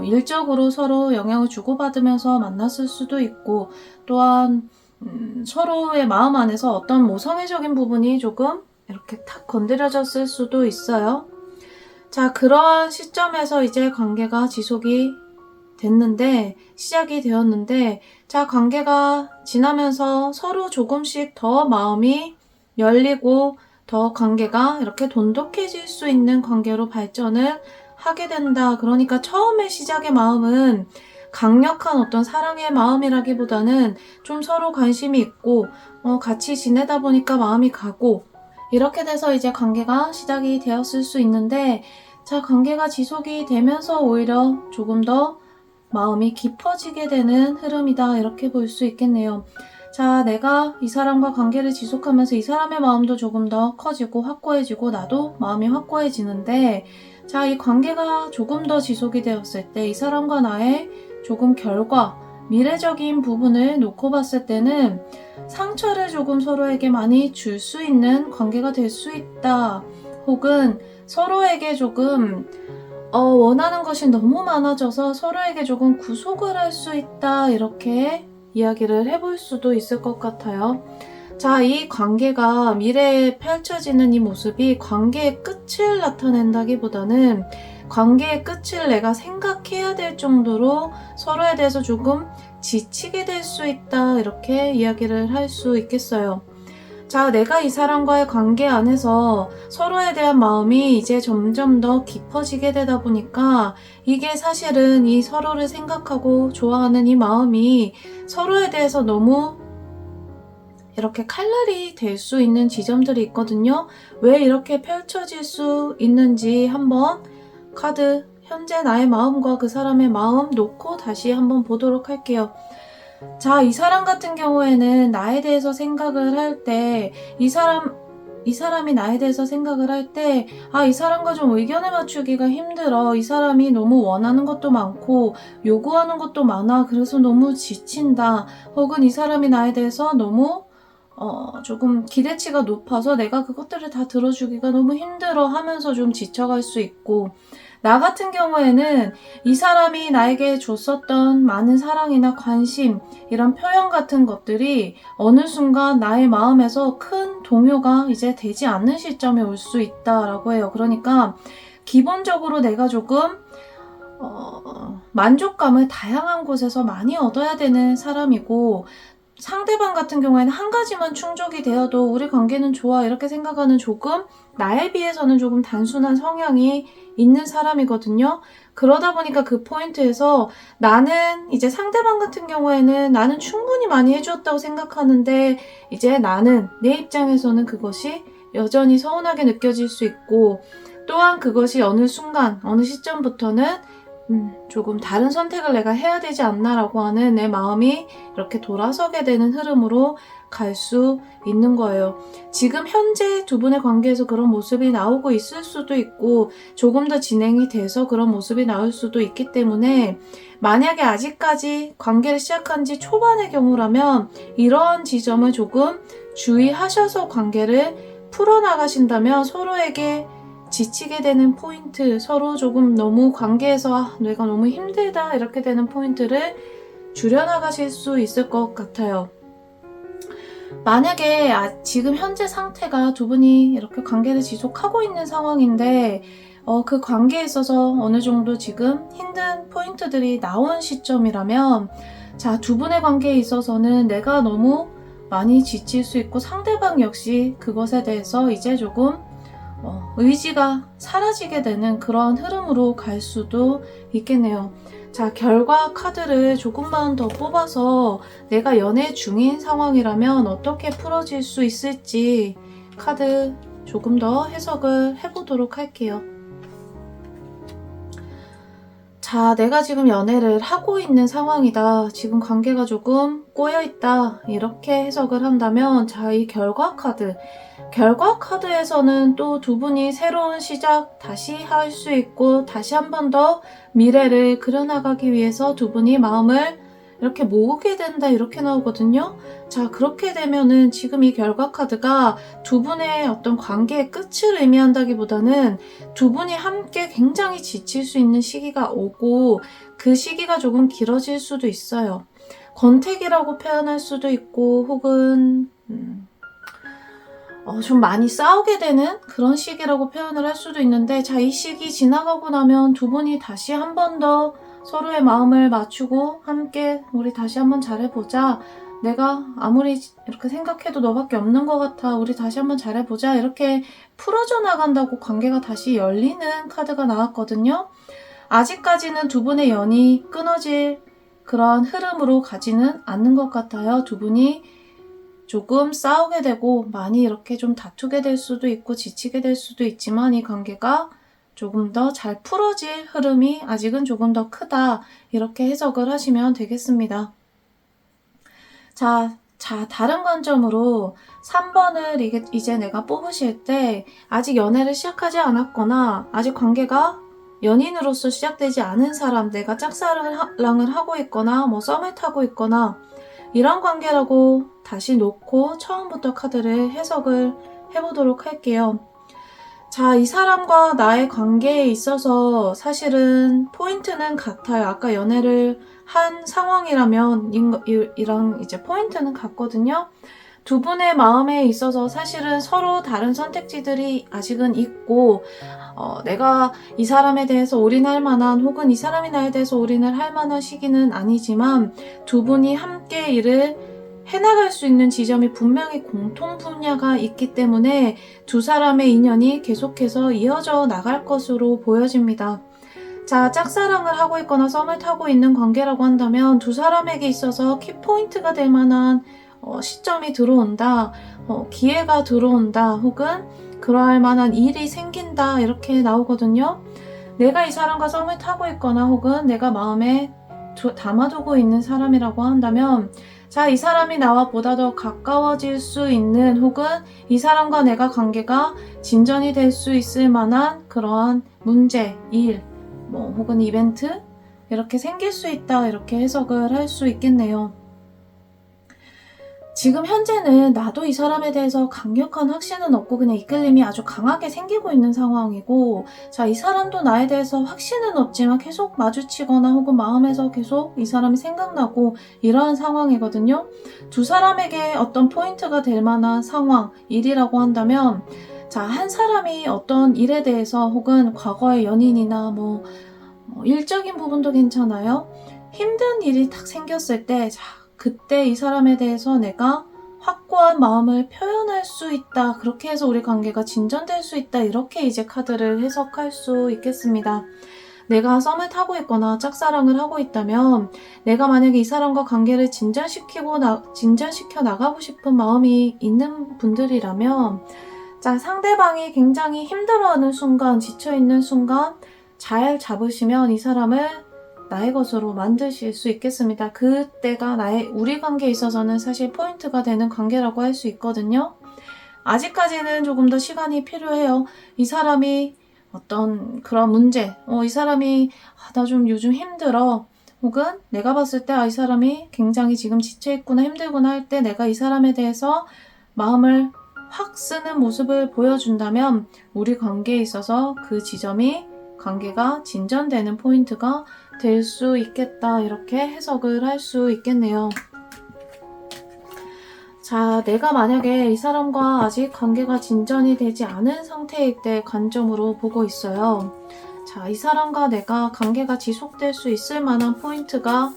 일적으로 서로 영향을 주고받으면서 만났을 수도 있고, 또한 서로의 마음 안에서 어떤 모성애적인 부분이 조금 이렇게 탁 건드려졌을 수도 있어요. 자, 그러한 시점에서 이제 관계가 지속이 됐는데, 시작이 되었는데, 자, 관계가 지나면서 서로 조금씩 더 마음이 열리고 더 관계가 이렇게 돈독해질 수 있는 관계로 발전을 하게 된다. 그러니까 처음에 시작의 마음은 강력한 어떤 사랑의 마음이라기보다는 좀 서로 관심이 있고 같이 지내다 보니까 마음이 가고, 이렇게 돼서 이제 관계가 시작이 되었을 수 있는데, 자, 관계가 지속이 되면서 오히려 조금 더 마음이 깊어지게 되는 흐름이다, 이렇게 볼 수 있겠네요. 자, 내가 이 사람과 관계를 지속하면서 이 사람의 마음도 조금 더 커지고 확고해지고 나도 마음이 확고해지는데, 자, 이 관계가 조금 더 지속이 되었을 때 이 사람과 나의 조금 결과, 미래적인 부분을 놓고 봤을 때는 상처를 조금 서로에게 많이 줄 수 있는 관계가 될 수 있다. 혹은 서로에게 조금 원하는 것이 너무 많아져서 서로에게 조금 구속을 할 수 있다, 이렇게 이야기를 해볼 수도 있을 것 같아요. 자, 이 관계가 미래에 펼쳐지는 이 모습이 관계의 끝을 나타낸다기보다는 관계의 끝을 내가 생각해야 될 정도로 서로에 대해서 조금 지치게 될 수 있다, 이렇게 이야기를 할 수 있겠어요. 자, 내가 이 사람과의 관계 안에서 서로에 대한 마음이 이제 점점 더 깊어지게 되다 보니까 이게 사실은 이 서로를 생각하고 좋아하는 이 마음이 서로에 대해서 너무 이렇게 칼날이 될 수 있는 지점들이 있거든요. 왜 이렇게 펼쳐질 수 있는지 한번 카드 현재 나의 마음과 그 사람의 마음 놓고 다시 한번 보도록 할게요. 자, 이 사람 같은 경우에는 나에 대해서 생각을 할 때 이 사람이 나에 대해서 생각을 할 때 이 사람과 좀 의견을 맞추기가 힘들어. 이 사람이 너무 원하는 것도 많고 요구하는 것도 많아. 그래서 너무 지친다. 혹은 이 사람이 나에 대해서 너무 조금 기대치가 높아서 내가 그것들을 다 들어주기가 너무 힘들어 하면서 좀 지쳐갈 수 있고, 나 같은 경우에는 이 사람이 나에게 줬었던 많은 사랑이나 관심, 이런 표현 같은 것들이 어느 순간 나의 마음에서 큰 동요가 이제 되지 않는 시점에 올 수 있다라고 해요. 그러니까 기본적으로 내가 조금 만족감을 다양한 곳에서 많이 얻어야 되는 사람이고, 상대방 같은 경우에는 한 가지만 충족이 되어도 우리 관계는 좋아, 이렇게 생각하는 조금 나에 비해서는 조금 단순한 성향이 있는 사람이거든요. 그러다 보니까 그 포인트에서 나는 이제 상대방 같은 경우에는 나는 충분히 많이 해주었다고 생각하는데, 이제 나는 내 입장에서는 그것이 여전히 서운하게 느껴질 수 있고, 또한 그것이 어느 순간 어느 시점부터는 조금 다른 선택을 내가 해야 되지 않나라고 하는 내 마음이 이렇게 돌아서게 되는 흐름으로 갈 수 있는 거예요. 지금 현재 두 분의 관계에서 그런 모습이 나오고 있을 수도 있고 조금 더 진행이 돼서 그런 모습이 나올 수도 있기 때문에, 만약에 아직까지 관계를 시작한 지 초반의 경우라면 이러한 지점을 조금 주의하셔서 관계를 풀어나가신다면 서로에게 지치게 되는 포인트, 서로 조금 너무 관계에서 내가 너무 힘들다 이렇게 되는 포인트를 줄여나가실 수 있을 것 같아요. 만약에 지금 현재 상태가 두 분이 이렇게 관계를 지속하고 있는 상황인데 그 관계에 있어서 어느 정도 지금 힘든 포인트들이 나온 시점이라면, 자, 두 분의 관계에 있어서는 내가 너무 많이 지칠 수 있고 상대방 역시 그것에 대해서 이제 조금 의지가 사라지게 되는 그런 흐름으로 갈 수도 있겠네요. 자, 결과 카드를 조금만 더 뽑아서 내가 연애 중인 상황이라면 어떻게 풀어질 수 있을지 카드 조금 더 해석을 해보도록 할게요. 자, 내가 지금 연애를 하고 있는 상황이다. 지금 관계가 조금 꼬여있다. 이렇게 해석을 한다면, 자, 이 결과 카드. 결과 카드에서는 또 두 분이 새로운 시작 다시 할 수 있고, 다시 한 번 더 미래를 그려나가기 위해서 두 분이 마음을 이렇게 모으게 된다. 이렇게 나오거든요. 자, 그렇게 되면은 지금 이 결과 카드가 두 분의 어떤 관계의 끝을 의미한다기보다는 두 분이 함께 굉장히 지칠 수 있는 시기가 오고 그 시기가 조금 길어질 수도 있어요. 권태기라고 표현할 수도 있고 혹은 좀 많이 싸우게 되는 그런 시기라고 표현을 할 수도 있는데, 자, 이 시기 지나가고 나면 두 분이 다시 한 번 더 서로의 마음을 맞추고 함께 우리 다시 한번 잘해보자. 내가 아무리 이렇게 생각해도 너밖에 없는 것 같아. 우리 다시 한번 잘해보자. 이렇게 풀어져 나간다고 관계가 다시 열리는 카드가 나왔거든요. 아직까지는 두 분의 연이 끊어질 그런 흐름으로 가지는 않는 것 같아요. 두 분이 조금 싸우게 되고 많이 이렇게 좀 다투게 될 수도 있고 지치게 될 수도 있지만 이 관계가 조금 더 잘 풀어질 흐름이 아직은 조금 더 크다. 이렇게 해석을 하시면 되겠습니다. 자, 다른 관점으로 3번을 이제 내가 뽑으실 때 아직 연애를 시작하지 않았거나 아직 관계가 연인으로서 시작되지 않은 사람, 내가 짝사랑을 하고 있거나 뭐 썸을 타고 있거나 이런 관계라고 다시 놓고 처음부터 카드를 해석을 해보도록 할게요. 자, 이 사람과 나의 관계에 있어서 사실은 포인트는 같아요. 아까 연애를 한 상황이라면 이랑 이제 포인트는 같거든요. 두 분의 마음에 있어서 사실은 서로 다른 선택지들이 아직은 있고 내가 이 사람에 대해서 올인할 만한 혹은 이 사람이 나에 대해서 올인을 할 만한 시기는 아니지만 두 분이 함께 일을 해나갈 수 있는 지점이 분명히 공통 분야가 있기 때문에 두 사람의 인연이 계속해서 이어져 나갈 것으로 보여집니다. 자, 짝사랑을 하고 있거나 썸을 타고 있는 관계라고 한다면 두 사람에게 있어서 키포인트가 될 만한 시점이 들어온다, 기회가 들어온다, 혹은 그러할 만한 일이 생긴다 이렇게 나오거든요. 내가 이 사람과 썸을 타고 있거나 혹은 내가 마음에 담아두고 있는 사람이라고 한다면 자, 이 사람이 나와 보다 더 가까워질 수 있는 혹은 이 사람과 내가 관계가 진전이 될 수 있을 만한 그러한 문제, 일, 혹은 이벤트 이렇게 생길 수 있다 이렇게 해석을 할 수 있겠네요. 지금 현재는 나도 이 사람에 대해서 강력한 확신은 없고 그냥 이끌림이 아주 강하게 생기고 있는 상황이고, 자, 이 사람도 나에 대해서 확신은 없지만 계속 마주치거나 혹은 마음에서 계속 이 사람이 생각나고 이러한 상황이거든요. 두 사람에게 어떤 포인트가 될 만한 상황, 일이라고 한다면 자, 한 사람이 어떤 일에 대해서 혹은 과거의 연인이나 일적인 부분도 괜찮아요. 힘든 일이 딱 생겼을 때 자, 그때 이 사람에 대해서 내가 확고한 마음을 표현할 수 있다. 그렇게 해서 우리 관계가 진전될 수 있다. 이렇게 이제 카드를 해석할 수 있겠습니다. 내가 썸을 타고 있거나 짝사랑을 하고 있다면 내가 만약에 이 사람과 관계를 진전시켜 나가고 싶은 마음이 있는 분들이라면 자, 상대방이 굉장히 힘들어하는 순간, 지쳐있는 순간 잘 잡으시면 이 사람을 나의 것으로 만드실 수 있겠습니다. 그때가 우리 관계에 있어서는 사실 포인트가 되는 관계라고 할 수 있거든요. 아직까지는 조금 더 시간이 필요해요. 이 사람이 어떤 그런 문제, 이 사람이 나 좀 요즘 힘들어. 혹은 내가 봤을 때 이 사람이 굉장히 지금 지쳐있구나 힘들구나 할 때 내가 이 사람에 대해서 마음을 확 쓰는 모습을 보여준다면 우리 관계에 있어서 그 지점이 관계가 진전되는 포인트가 될 수 있겠다 이렇게 해석을 할 수 있겠네요. 자, 내가 만약에 이 사람과 아직 관계가 진전이 되지 않은 상태일 때 관점으로 보고 있어요. 자, 이 사람과 내가 관계가 지속될 수 있을 만한 포인트가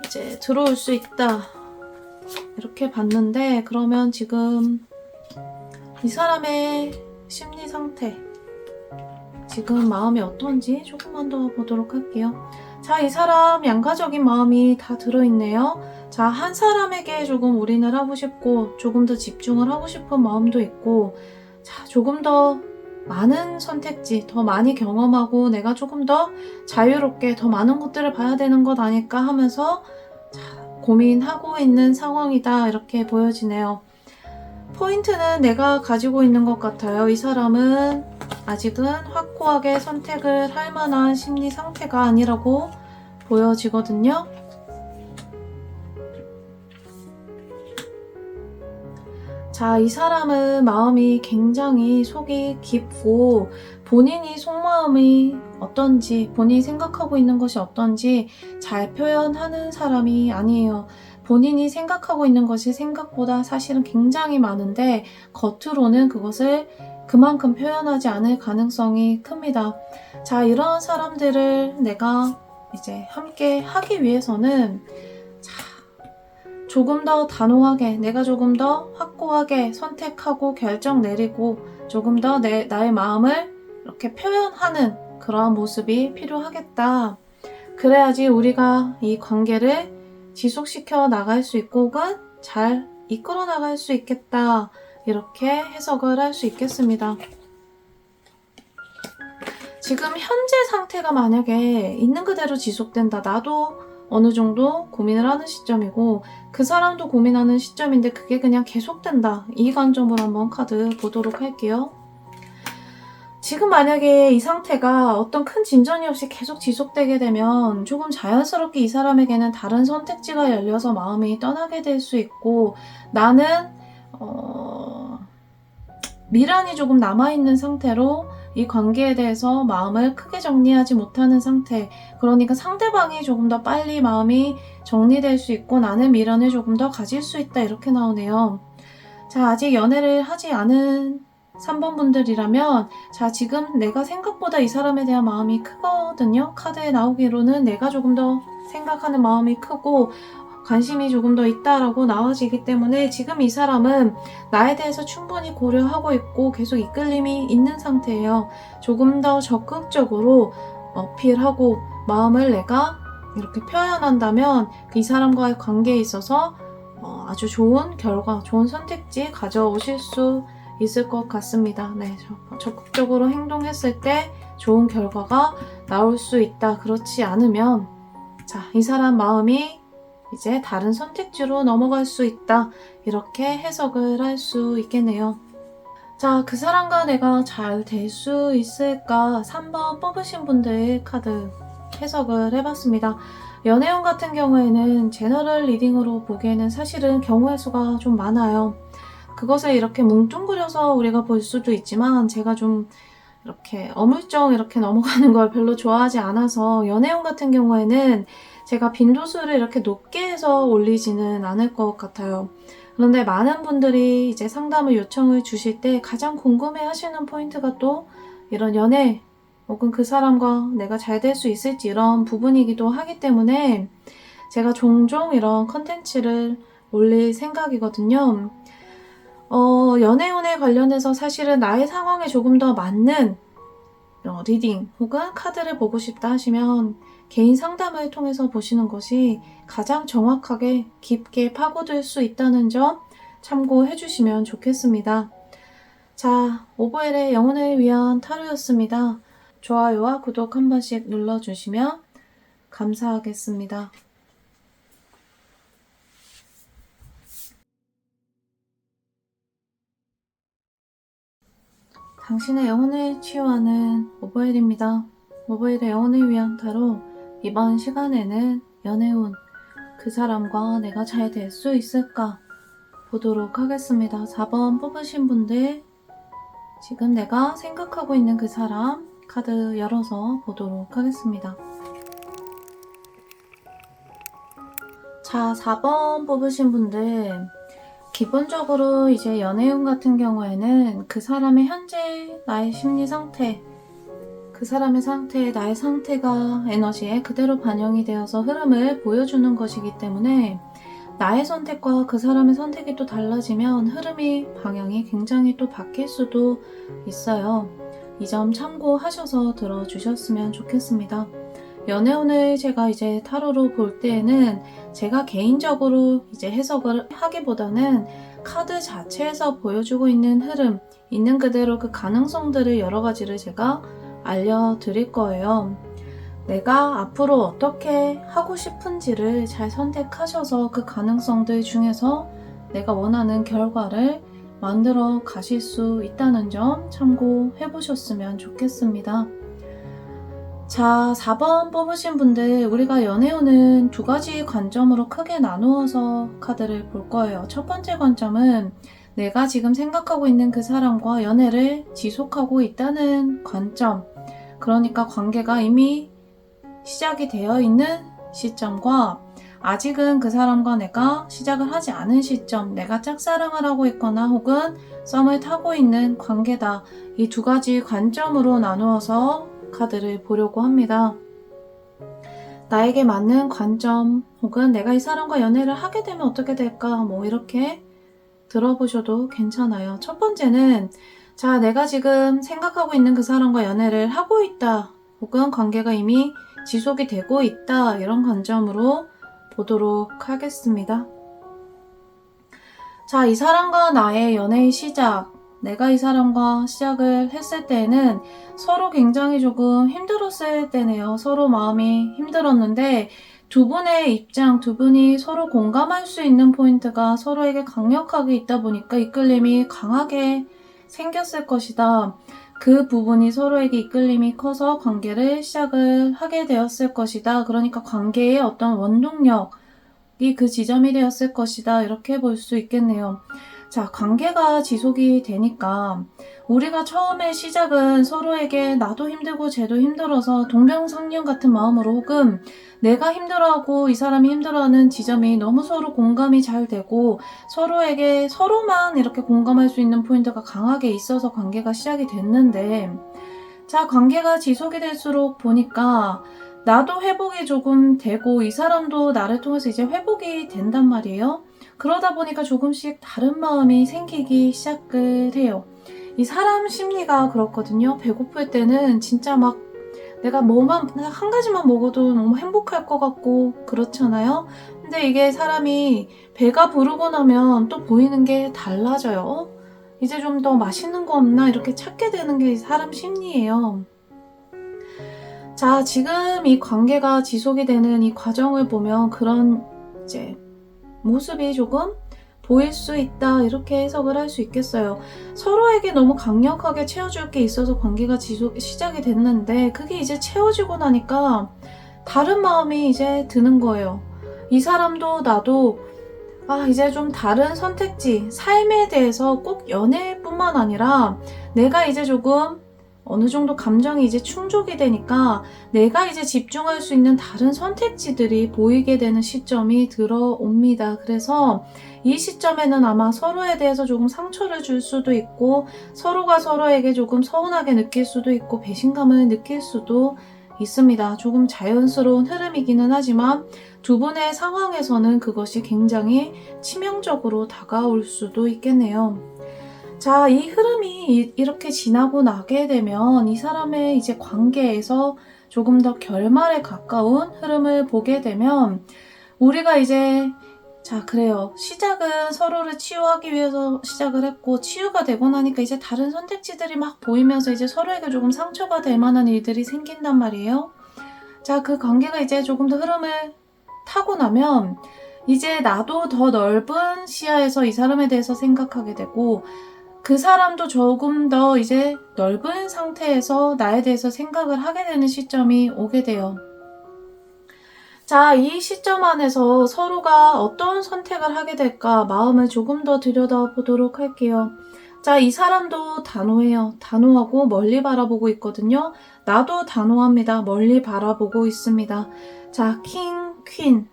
이제 들어올 수 있다. 이렇게 봤는데, 그러면 지금 이 사람의 심리 상태, 지금 마음이 어떤지 조금만 더 보도록 할게요. 자, 이 사람 양가적인 마음이 다 들어있네요. 자, 한 사람에게 조금 올인을 하고 싶고 조금 더 집중을 하고 싶은 마음도 있고, 자, 조금 더 많은 선택지, 더 많이 경험하고 내가 조금 더 자유롭게 더 많은 것들을 봐야 되는 것 아닐까 하면서 자, 고민하고 있는 상황이다, 이렇게 보여지네요. 포인트는 내가 가지고 있는 것 같아요. 이 사람은 아직은 확고하게 선택을 할 만한 심리 상태가 아니라고 보여지거든요. 자, 이 사람은 마음이 굉장히 속이 깊고 본인이 속마음이 어떤지, 본인이 생각하고 있는 것이 어떤지 잘 표현하는 사람이 아니에요. 본인이 생각하고 있는 것이 생각보다 사실은 굉장히 많은데 겉으로는 그것을 그만큼 표현하지 않을 가능성이 큽니다. 자, 이런 사람들을 내가 이제 함께 하기 위해서는 조금 더 단호하게, 내가 조금 더 확고하게 선택하고 결정 내리고 조금 더 나의 마음을 이렇게 표현하는 그러한 모습이 필요하겠다. 그래야지 우리가 이 관계를 지속시켜 나갈 수 있고 혹은 잘 이끌어 나갈 수 있겠다. 이렇게 해석을 할 수 있겠습니다. 지금 현재 상태가 만약에 있는 그대로 지속된다. 나도 어느 정도 고민을 하는 시점이고 그 사람도 고민하는 시점인데 그게 그냥 계속된다. 이 관점으로 한번 카드 보도록 할게요. 지금 만약에 이 상태가 어떤 큰 진전이 없이 계속 지속되게 되면 조금 자연스럽게 이 사람에게는 다른 선택지가 열려서 마음이 떠나게 될 수 있고, 나는 미련이 조금 남아있는 상태로 이 관계에 대해서 마음을 크게 정리하지 못하는 상태. 그러니까 상대방이 조금 더 빨리 마음이 정리될 수 있고 나는 미련을 조금 더 가질 수 있다, 이렇게 나오네요. 자, 아직 연애를 하지 않은 3번 분들이라면, 자, 지금 내가 생각보다 이 사람에 대한 마음이 크거든요. 카드에 나오기로는 내가 조금 더 생각하는 마음이 크고 관심이 조금 더 있다라고 나와지기 때문에 지금 이 사람은 나에 대해서 충분히 고려하고 있고 계속 이끌림이 있는 상태예요. 조금 더 적극적으로 어필하고 마음을 내가 이렇게 표현한다면 이 사람과의 관계에 있어서 아주 좋은 결과, 좋은 선택지 가져오실 수 있을 것 같습니다. 네, 적극적으로 행동했을 때 좋은 결과가 나올 수 있다. 그렇지 않으면 자, 이 사람 마음이 이제 다른 선택지로 넘어갈 수 있다. 이렇게 해석을 할 수 있겠네요. 자, 그 사람과 내가 잘 될 수 있을까? 3번 뽑으신 분들 카드 해석을 해봤습니다. 연애운 같은 경우에는 제너럴 리딩으로 보기에는 사실은 경우의 수가 좀 많아요. 그것을 이렇게 뭉뚱그려서 우리가 볼 수도 있지만 제가 좀 이렇게 어물쩍 이렇게 넘어가는 걸 별로 좋아하지 않아서 연애운 같은 경우에는 제가 빈도수를 이렇게 높게 해서 올리지는 않을 것 같아요. 그런데 많은 분들이 이제 상담을 요청을 주실 때 가장 궁금해 하시는 포인트가 또 이런 연애 혹은 그 사람과 내가 잘 될 수 있을지 이런 부분이기도 하기 때문에 제가 종종 이런 컨텐츠를 올릴 생각이거든요. 연애운에 관련해서 사실은 나의 상황에 조금 더 맞는 리딩 혹은 카드를 보고 싶다 하시면 개인 상담을 통해서 보시는 것이 가장 정확하게 깊게 파고들 수 있다는 점 참고해 주시면 좋겠습니다. 자, 오보엘의 영혼을 위한 타로였습니다. 좋아요와 구독 한 번씩 눌러주시면 감사하겠습니다. 당신의 영혼을 치유하는 오보엘입니다. 오보엘의 영혼을 위한 타로, 이번 시간에는 연애운, 그 사람과 내가 잘 될 수 있을까 보도록 하겠습니다. 4번 뽑으신 분들, 지금 내가 생각하고 있는 그 사람 카드 열어서 보도록 하겠습니다. 자, 4번 뽑으신 분들, 기본적으로 이제 연애운 같은 경우에는 그 사람의 현재 나의 심리 상태, 그 사람의 상태, 나의 상태가 에너지에 그대로 반영이 되어서 흐름을 보여주는 것이기 때문에 나의 선택과 그 사람의 선택이 또 달라지면 방향이 굉장히 또 바뀔 수도 있어요. 이 점 참고하셔서 들어주셨으면 좋겠습니다. 연애운을 제가 이제 타로로 볼 때에는 제가 개인적으로 이제 해석을 하기보다는 카드 자체에서 보여주고 있는 흐름, 있는 그대로 그 가능성들을 여러 가지를 제가 알려드릴 거예요. 내가 앞으로 어떻게 하고 싶은지를 잘 선택하셔서 그 가능성들 중에서 내가 원하는 결과를 만들어 가실 수 있다는 점 참고해 보셨으면 좋겠습니다. 자, 4번 뽑으신 분들, 우리가 연애운은 두 가지 관점으로 크게 나누어서 카드를 볼 거예요. 첫 번째 관점은 내가 지금 생각하고 있는 그 사람과 연애를 지속하고 있다는 관점. 그러니까 관계가 이미 시작이 되어 있는 시점과 아직은 그 사람과 내가 시작을 하지 않은 시점, 내가 짝사랑을 하고 있거나 혹은 썸을 타고 있는 관계다. 이 두 가지 관점으로 나누어서 카드를 보려고 합니다. 나에게 맞는 관점 혹은 내가 이 사람과 연애를 하게 되면 어떻게 될까, 뭐 이렇게 들어보셔도 괜찮아요. 첫 번째는 자, 내가 지금 생각하고 있는 그 사람과 연애를 하고 있다 혹은 관계가 이미 지속이 되고 있다, 이런 관점으로 보도록 하겠습니다. 자, 이 사람과 나의 연애의 시작, 내가 이 사람과 시작을 했을 때는 서로 굉장히 조금 힘들었을 때네요. 서로 마음이 힘들었는데 두 분의 입장, 두 분이 서로 공감할 수 있는 포인트가 서로에게 강력하게 있다 보니까 이끌림이 강하게 생겼을 것이다. 그 부분이 서로에게 이끌림이 커서 관계를 시작을 하게 되었을 것이다. 그러니까 관계의 어떤 원동력이 그 지점이 되었을 것이다. 이렇게 볼 수 있겠네요. 자, 관계가 지속이 되니까 우리가 처음에 시작은 서로에게 나도 힘들고 쟤도 힘들어서 동병상련 같은 마음으로 혹은 내가 힘들어하고 이 사람이 힘들어하는 지점이 너무 서로 공감이 잘 되고 서로에게 서로만 이렇게 공감할 수 있는 포인트가 강하게 있어서 관계가 시작이 됐는데, 자, 관계가 지속이 될수록 보니까 나도 회복이 조금 되고 이 사람도 나를 통해서 이제 회복이 된단 말이에요. 그러다 보니까 조금씩 다른 마음이 생기기 시작을 해요. 이 사람 심리가 그렇거든요. 배고플 때는 진짜 막 내가 뭐만 한 가지만 먹어도 너무 행복할 것 같고 그렇잖아요. 근데 이게 사람이 배가 부르고 나면 또 보이는 게 달라져요. 이제 좀 더 맛있는 거 없나 이렇게 찾게 되는 게 사람 심리예요. 자, 지금 이 관계가 지속이 되는 이 과정을 보면 그런 이제 모습이 조금 보일 수 있다, 이렇게 해석을 할 수 있겠어요. 서로에게 너무 강력하게 채워줄 게 있어서 관계가 시작이 됐는데 그게 이제 채워지고 나니까 다른 마음이 이제 드는 거예요. 이 사람도 나도 이제 좀 다른 선택지, 삶에 대해서 꼭 연애뿐만 아니라 내가 이제 조금 어느 정도 감정이 이제 충족이 되니까 내가 이제 집중할 수 있는 다른 선택지들이 보이게 되는 시점이 들어옵니다. 그래서 이 시점에는 아마 서로에 대해서 조금 상처를 줄 수도 있고 서로가 서로에게 조금 서운하게 느낄 수도 있고 배신감을 느낄 수도 있습니다. 조금 자연스러운 흐름이기는 하지만 두 분의 상황에서는 그것이 굉장히 치명적으로 다가올 수도 있겠네요. 자, 이 흐름이 이렇게 지나고 나게 되면 이 사람의 이제 관계에서 조금 더 결말에 가까운 흐름을 보게 되면 우리가 이제 자, 그래요. 시작은 서로를 치유하기 위해서 시작을 했고 치유가 되고 나니까 이제 다른 선택지들이 막 보이면서 이제 서로에게 조금 상처가 될 만한 일들이 생긴단 말이에요. 자, 그 관계가 이제 조금 더 흐름을 타고 나면 이제 나도 더 넓은 시야에서 이 사람에 대해서 생각하게 되고 그 사람도 조금 더 이제 넓은 상태에서 나에 대해서 생각을 하게 되는 시점이 오게 돼요. 자, 이 시점 안에서 서로가 어떤 선택을 하게 될까 마음을 조금 더 들여다보도록 할게요. 자, 이 사람도 단호해요. 단호하고 멀리 바라보고 있거든요. 나도 단호합니다. 멀리 바라보고 있습니다. 자, 킹, 퀸.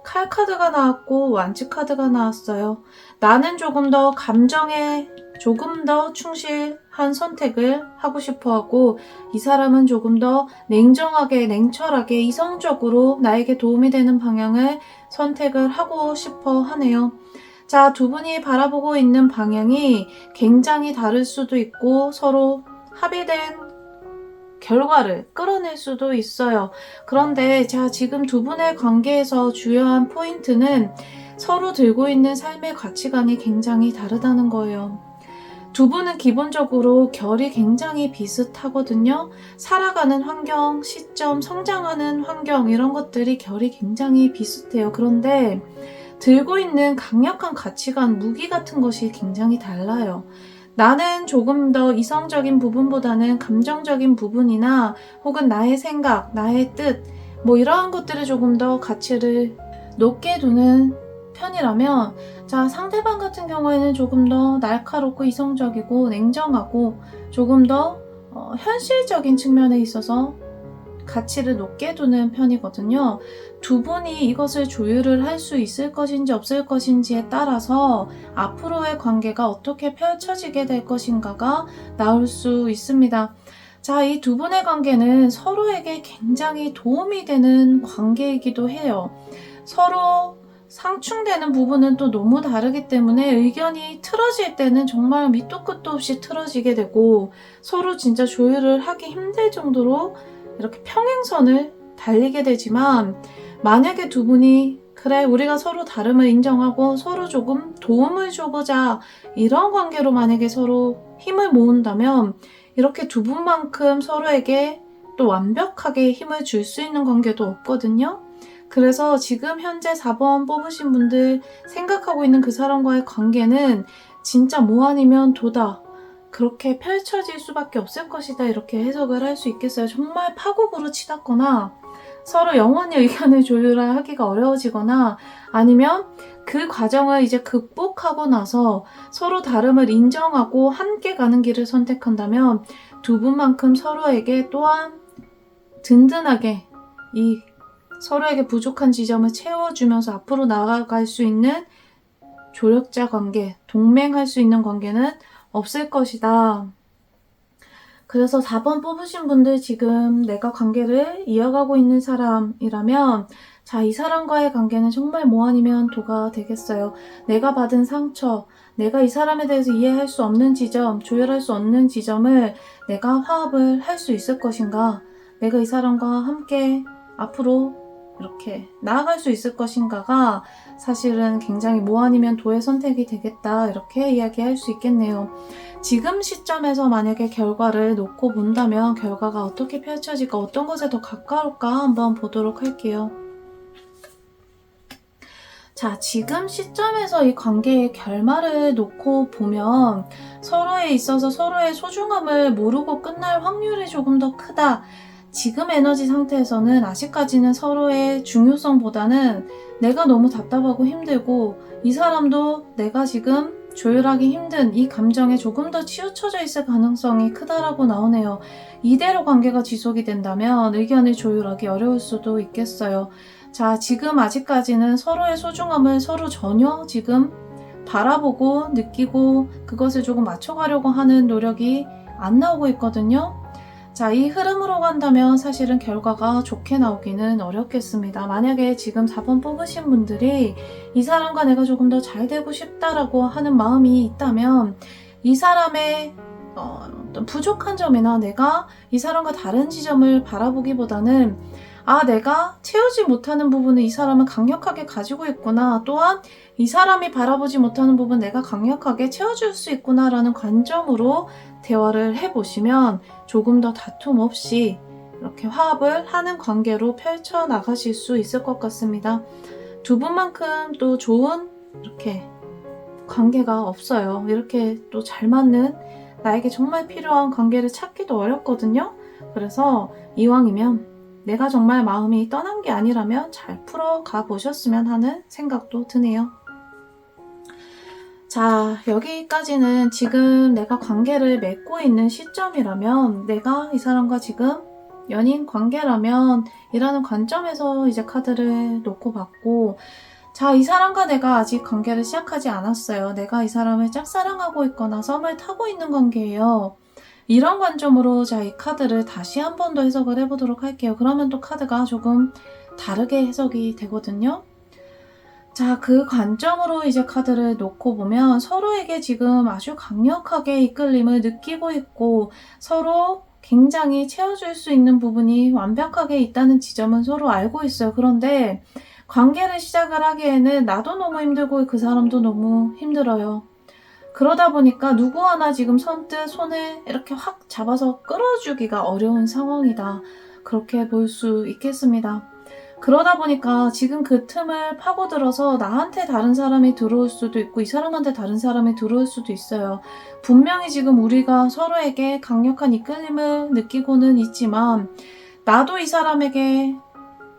칼 카드가 나왔고 완치 카드가 나왔어요. 나는 조금 더 감정에 조금 더 충실한 한 선택을 하고 싶어 하고, 이 사람은 조금 더 냉정하게, 냉철하게, 이성적으로 나에게 도움이 되는 방향을 선택을 하고 싶어 하네요. 자, 두 분이 바라보고 있는 방향이 굉장히 다를 수도 있고 서로 합의된 결과를 끌어낼 수도 있어요. 그런데 자, 지금 두 분의 관계에서 주요한 포인트는 서로 들고 있는 삶의 가치관이 굉장히 다르다는 거예요. 두 분은 기본적으로 결이 굉장히 비슷하거든요. 살아가는 환경, 시점, 성장하는 환경 이런 것들이 결이 굉장히 비슷해요. 그런데 들고 있는 강력한 가치관, 무기 같은 것이 굉장히 달라요. 나는 조금 더 이성적인 부분보다는 감정적인 부분이나 혹은 나의 생각, 나의 뜻, 뭐 이러한 것들을 조금 더 가치를 높게 두는 편이라면, 자, 상대방 같은 경우에는 조금 더 날카롭고 이성적이고 냉정하고 조금 더 현실적인 측면에 있어서 가치를 높게 두는 편이거든요. 두 분이 이것을 조율을 할 수 있을 것인지 없을 것인지에 따라서 앞으로의 관계가 어떻게 펼쳐지게 될 것인가가 나올 수 있습니다. 자, 이 두 분의 관계는 서로에게 굉장히 도움이 되는 관계이기도 해요. 서로 상충되는 부분은 또 너무 다르기 때문에 의견이 틀어질 때는 정말 밑도 끝도 없이 틀어지게 되고 서로 진짜 조율을 하기 힘들 정도로 이렇게 평행선을 달리게 되지만, 만약에 두 분이 그래, 우리가 서로 다름을 인정하고 서로 조금 도움을 줘보자, 이런 관계로 만약에 서로 힘을 모은다면 이렇게 두 분만큼 서로에게 또 완벽하게 힘을 줄 수 있는 관계도 없거든요. 그래서 지금 현재 4번 뽑으신 분들 생각하고 있는 그 사람과의 관계는 진짜 뭐 아니면 도다, 그렇게 펼쳐질 수밖에 없을 것이다, 이렇게 해석을 할 수 있겠어요. 정말 파국으로 치닫거나 서로 영원히 의견을 조율하기가 어려워지거나 아니면 그 과정을 이제 극복하고 나서 서로 다름을 인정하고 함께 가는 길을 선택한다면 두 분만큼 서로에게 또한 든든하게 이 서로에게 부족한 지점을 채워주면서 앞으로 나아갈 수 있는 조력자 관계, 동맹할 수 있는 관계는 없을 것이다. 그래서 4번 뽑으신 분들, 지금 내가 관계를 이어가고 있는 사람이라면 자, 이 사람과의 관계는 정말 뭐 아니면 도가 되겠어요. 내가 받은 상처, 내가 이 사람에 대해서 이해할 수 없는 지점, 조율할 수 없는 지점을 내가 화합을 할 수 있을 것인가, 내가 이 사람과 함께 앞으로 이렇게 나아갈 수 있을 것인가가 사실은 굉장히 뭐 아니면 도의 선택이 되겠다, 이렇게 이야기할 수 있겠네요. 지금 시점에서 만약에 결과를 놓고 본다면 결과가 어떻게 펼쳐질까, 어떤 것에 더 가까울까 한번 보도록 할게요. 자, 지금 시점에서 이 관계의 결말을 놓고 보면 서로에 있어서 서로의 소중함을 모르고 끝날 확률이 조금 더 크다. 지금 에너지 상태에서는 아직까지는 서로의 중요성보다는 내가 너무 답답하고 힘들고 이 사람도 내가 지금 조율하기 힘든 이 감정에 조금 더 치우쳐져 있을 가능성이 크다라고 나오네요. 이대로 관계가 지속이 된다면 의견을 조율하기 어려울 수도 있겠어요. 자, 지금 아직까지는 서로의 소중함을 서로 전혀 지금 바라보고 느끼고 그것을 조금 맞춰가려고 하는 노력이 안 나오고 있거든요. 자, 이 흐름으로 간다면 사실은 결과가 좋게 나오기는 어렵겠습니다. 만약에 지금 4번 뽑으신 분들이 이 사람과 내가 조금 더 잘 되고 싶다라고 하는 마음이 있다면 이 사람의 어떤 부족한 점이나 내가 이 사람과 다른 지점을 바라보기보다는 내가 채우지 못하는 부분을 이 사람은 강력하게 가지고 있구나, 또한 이 사람이 바라보지 못하는 부분 내가 강력하게 채워줄 수 있구나 라는 관점으로 대화를 해보시면 조금 더 다툼 없이 이렇게 화합을 하는 관계로 펼쳐나가실 수 있을 것 같습니다. 두 분만큼 또 좋은 이렇게 관계가 없어요. 이렇게 또 잘 맞는, 나에게 정말 필요한 관계를 찾기도 어렵거든요. 그래서 이왕이면 내가 정말 마음이 떠난 게 아니라면 잘 풀어가 보셨으면 하는 생각도 드네요. 자, 여기까지는 지금 내가 관계를 맺고 있는 시점이라면, 내가 이 사람과 지금 연인 관계라면 이라는 관점에서 이제 카드를 놓고 봤고, 자, 이 사람과 내가 아직 관계를 시작하지 않았어요. 내가 이 사람을 짝사랑하고 있거나 썸을 타고 있는 관계예요. 이런 관점으로 자, 이 카드를 다시 한 번 더 해석을 해보도록 할게요. 그러면 또 카드가 조금 다르게 해석이 되거든요. 자, 그 관점으로 이제 카드를 놓고 보면 서로에게 지금 아주 강력하게 이끌림을 느끼고 있고 서로 굉장히 채워줄 수 있는 부분이 완벽하게 있다는 지점은 서로 알고 있어요. 그런데 관계를 시작을 하기에는 나도 너무 힘들고 그 사람도 너무 힘들어요. 그러다 보니까 누구 하나 지금 선뜻 손을 이렇게 확 잡아서 끌어주기가 어려운 상황이다. 그렇게 볼 수 있겠습니다. 그러다 보니까 지금 그 틈을 파고들어서 나한테 다른 사람이 들어올 수도 있고 이 사람한테 다른 사람이 들어올 수도 있어요. 분명히 지금 우리가 서로에게 강력한 이끌림을 느끼고는 있지만 나도 이 사람에게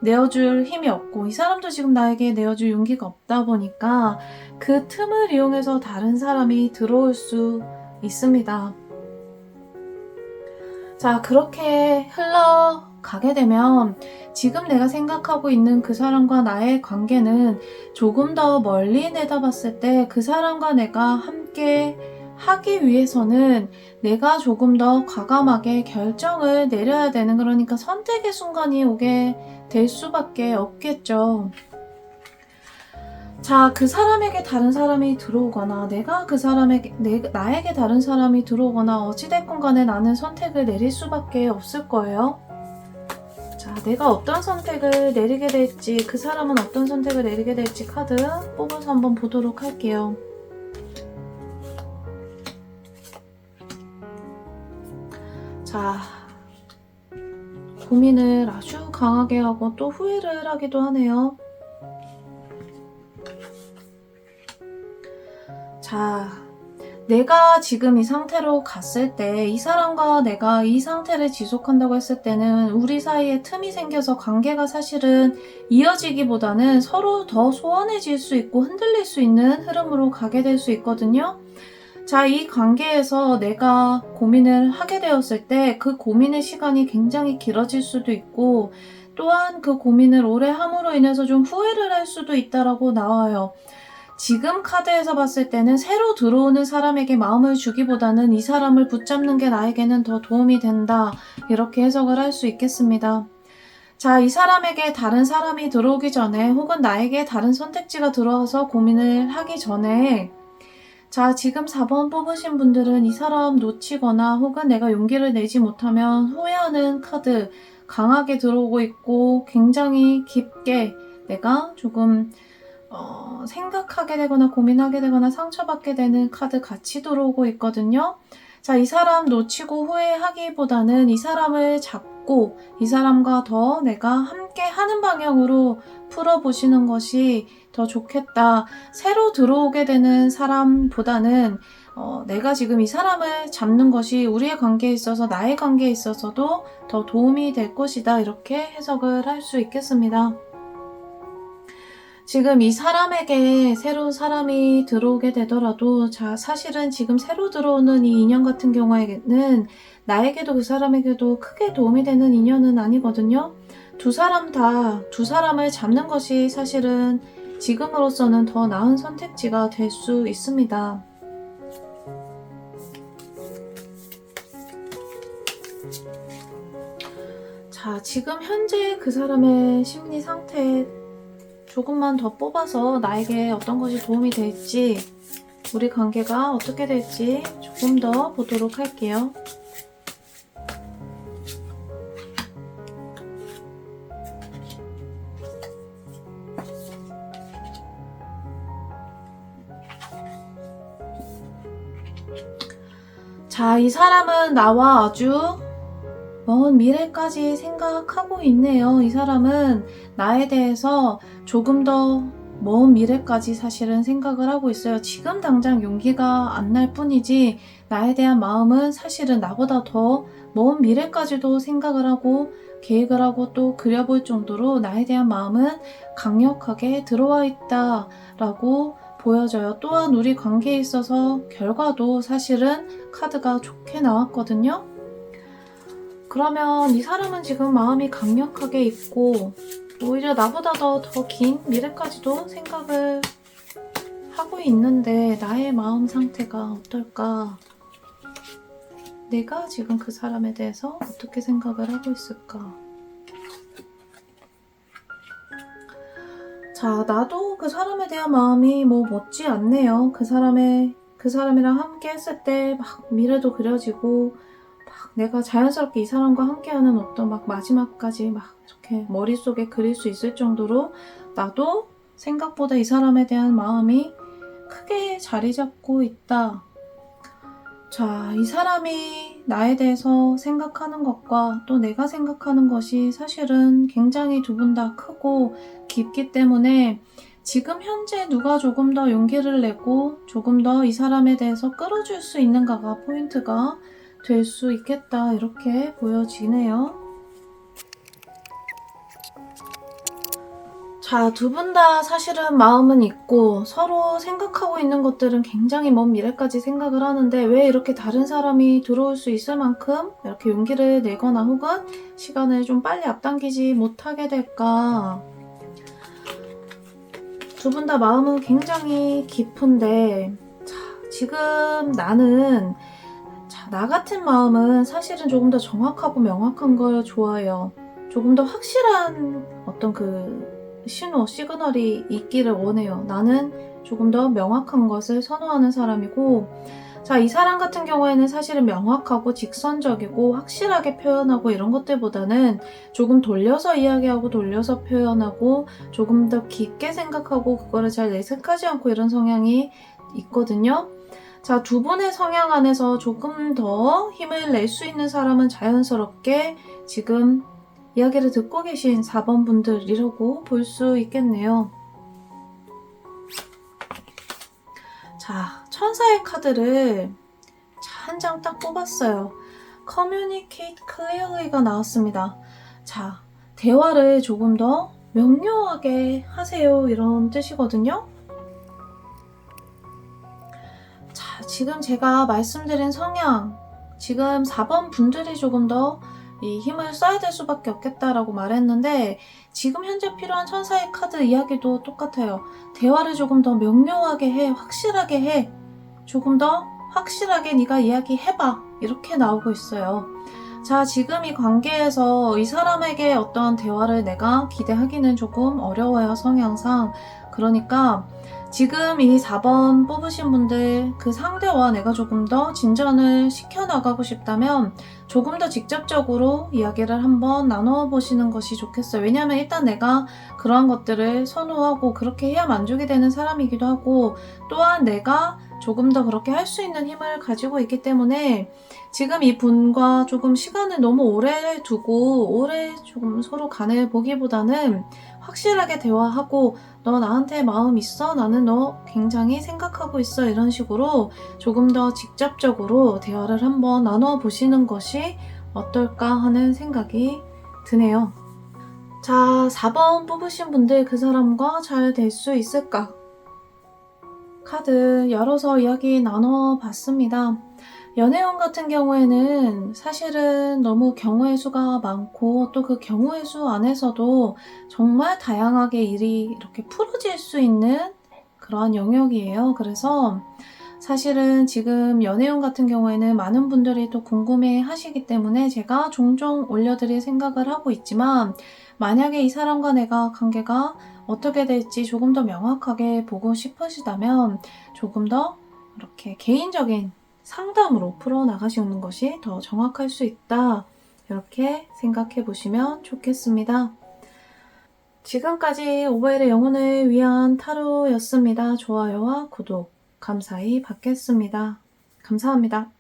내어줄 힘이 없고 이 사람도 지금 나에게 내어줄 용기가 없다 보니까 그 틈을 이용해서 다른 사람이 들어올 수 있습니다. 자, 그렇게 흘러가게 되면 지금 내가 생각하고 있는 그 사람과 나의 관계는 조금 더 멀리 내다봤을 때 그 사람과 내가 함께 하기 위해서는 내가 조금 더 과감하게 결정을 내려야 되는, 그러니까 선택의 순간이 오게 될 수밖에 없겠죠. 자, 그 사람에게 다른 사람이 들어오거나 내가 그 사람에게 나에게 다른 사람이 들어오거나 어찌됐건 간에 나는 선택을 내릴 수밖에 없을 거예요. 자, 내가 어떤 선택을 내리게 될지, 그 사람은 어떤 선택을 내리게 될지 카드 뽑아서 한번 보도록 할게요. 자, 고민을 아주 강하게 하고 또 후회를 하기도 하네요. 자, 내가 지금 이 상태로 갔을 때 이 사람과 내가 이 상태를 지속한다고 했을 때는 우리 사이에 틈이 생겨서 관계가 사실은 이어지기보다는 서로 더 소원해질 수 있고 흔들릴 수 있는 흐름으로 가게 될 수 있거든요. 자, 이 관계에서 내가 고민을 하게 되었을 때 그 고민의 시간이 굉장히 길어질 수도 있고 또한 그 고민을 오래 함으로 인해서 좀 후회를 할 수도 있다라고 나와요. 지금 카드에서 봤을 때는 새로 들어오는 사람에게 마음을 주기보다는 이 사람을 붙잡는 게 나에게는 더 도움이 된다, 이렇게 해석을 할 수 있겠습니다. 자, 이 사람에게 다른 사람이 들어오기 전에 혹은 나에게 다른 선택지가 들어와서 고민을 하기 전에 자, 지금 4번 뽑으신 분들은 이 사람 놓치거나 혹은 내가 용기를 내지 못하면 후회하는 카드 강하게 들어오고 있고 굉장히 깊게 내가 조금 생각하게 되거나 고민하게 되거나 상처받게 되는 카드 같이 들어오고 있거든요. 자, 이 사람 놓치고 후회하기보다는 이 사람을 잡고 이 사람과 더 내가 함께 하는 방향으로 풀어보시는 것이 더 좋겠다. 새로 들어오게 되는 사람보다는 내가 지금 이 사람을 잡는 것이 우리의 관계에 있어서 나의 관계에 있어서도 더 도움이 될 것이다, 이렇게 해석을 할 수 있겠습니다. 지금 이 사람에게 새로 사람이 들어오게 되더라도 자, 사실은 지금 새로 들어오는 이 인연 같은 경우에는 나에게도 그 사람에게도 크게 도움이 되는 인연은 아니거든요. 두 사람을 잡는 것이 사실은 지금으로서는 더 나은 선택지가 될 수 있습니다. 자, 지금 현재 그 사람의 심리 상태 조금만 더 뽑아서 나에게 어떤 것이 도움이 될지, 우리 관계가 어떻게 될지 조금 더 보도록 할게요. 자, 이 사람은 나와 아주 먼 미래까지 생각하고 있네요. 이 사람은 나에 대해서 조금 더 먼 미래까지 사실은 생각을 하고 있어요. 지금 당장 용기가 안 날 뿐이지 나에 대한 마음은 사실은 나보다 더 먼 미래까지도 생각을 하고 계획을 하고 또 그려볼 정도로 나에 대한 마음은 강력하게 들어와 있다라고 보여져요. 또한 우리 관계에 있어서 결과도 사실은 카드가 좋게 나왔거든요. 그러면 이 사람은 지금 마음이 강력하게 있고 오히려 나보다 더 긴 미래까지도 생각을 하고 있는데 나의 마음 상태가 어떨까? 내가 지금 그 사람에 대해서 어떻게 생각을 하고 있을까? 자, 나도 그 사람에 대한 마음이 뭐 멋지 않네요. 그 사람이랑 함께 했을 때 막 미래도 그려지고, 막 내가 자연스럽게 이 사람과 함께하는 어떤 막 마지막까지 막 이렇게 머릿속에 그릴 수 있을 정도로 나도 생각보다 이 사람에 대한 마음이 크게 자리 잡고 있다. 자, 이 사람이 나에 대해서 생각하는 것과 또 내가 생각하는 것이 사실은 굉장히 두 분 다 크고 깊기 때문에 지금 현재 누가 조금 더 용기를 내고 조금 더 이 사람에 대해서 끌어줄 수 있는가가 포인트가 될 수 있겠다, 이렇게 보여지네요. 자, 두 분 다 사실은 마음은 있고 서로 생각하고 있는 것들은 굉장히 먼 미래까지 생각을 하는데 왜 이렇게 다른 사람이 들어올 수 있을 만큼 이렇게 용기를 내거나 혹은 시간을 좀 빨리 앞당기지 못하게 될까? 두 분 다 마음은 굉장히 깊은데, 자, 지금 나는, 자, 나 같은 마음은 사실은 조금 더 정확하고 명확한 걸 좋아해요. 조금 더 확실한 어떤 그 신호, 시그널이 있기를 원해요. 나는 조금 더 명확한 것을 선호하는 사람이고, 자, 이 사람 같은 경우에는 사실은 명확하고 직선적이고 확실하게 표현하고 이런 것들보다는 조금 돌려서 이야기하고 돌려서 표현하고 조금 더 깊게 생각하고 그거를 잘 내색하지 않고 이런 성향이 있거든요. 자, 두 분의 성향 안에서 조금 더 힘을 낼 수 있는 사람은 자연스럽게 지금 이야기를 듣고 계신 4번 분들이라고 볼 수 있겠네요. 자, 천사의 카드를 한 장 딱 뽑았어요. Communicate clearly가 나왔습니다. 자, 대화를 조금 더 명료하게 하세요, 이런 뜻이거든요. 자, 지금 제가 말씀드린 성향, 지금 4번 분들이 조금 더 이 힘을 써야 될 수밖에 없겠다라고 말했는데 지금 현재 필요한 천사의 카드 이야기도 똑같아요. 대화를 조금 더 명료하게 해, 확실하게 해. 조금 더 확실하게 네가 이야기해봐. 이렇게 나오고 있어요. 자, 지금 이 관계에서 이 사람에게 어떤 대화를 내가 기대하기는 조금 어려워요, 성향상. 그러니까 지금 이 4번 뽑으신 분들 그 상대와 내가 조금 더 진전을 시켜나가고 싶다면 조금 더 직접적으로 이야기를 한번 나눠보시는 것이 좋겠어요. 왜냐하면 일단 내가 그러한 것들을 선호하고 그렇게 해야 만족이 되는 사람이기도 하고 또한 내가 조금 더 그렇게 할 수 있는 힘을 가지고 있기 때문에 지금 이 분과 조금 시간을 너무 오래 두고 오래 조금 서로 간을 보기보다는 확실하게 대화하고 너 나한테 마음 있어? 나는 너 굉장히 생각하고 있어. 이런 식으로 조금 더 직접적으로 대화를 한번 나눠보시는 것이 어떨까 하는 생각이 드네요. 자, 4번 뽑으신 분들 그 사람과 잘 될 수 있을까? 카드 열어서 이야기 나눠봤습니다. 연애운 같은 경우에는 사실은 너무 경우의 수가 많고 또 그 경우의 수 안에서도 정말 다양하게 일이 이렇게 풀어질 수 있는 그러한 영역이에요. 그래서 사실은 지금 연애운 같은 경우에는 많은 분들이 또 궁금해 하시기 때문에 제가 종종 올려드릴 생각을 하고 있지만 만약에 이 사람과 내가 관계가 어떻게 될지 조금 더 명확하게 보고 싶으시다면 조금 더 이렇게 개인적인 상담으로 풀어나가시는 것이 더 정확할 수 있다. 이렇게 생각해 보시면 좋겠습니다. 지금까지 오바일의 영혼을 위한 타로였습니다. 좋아요와 구독 감사히 받겠습니다. 감사합니다.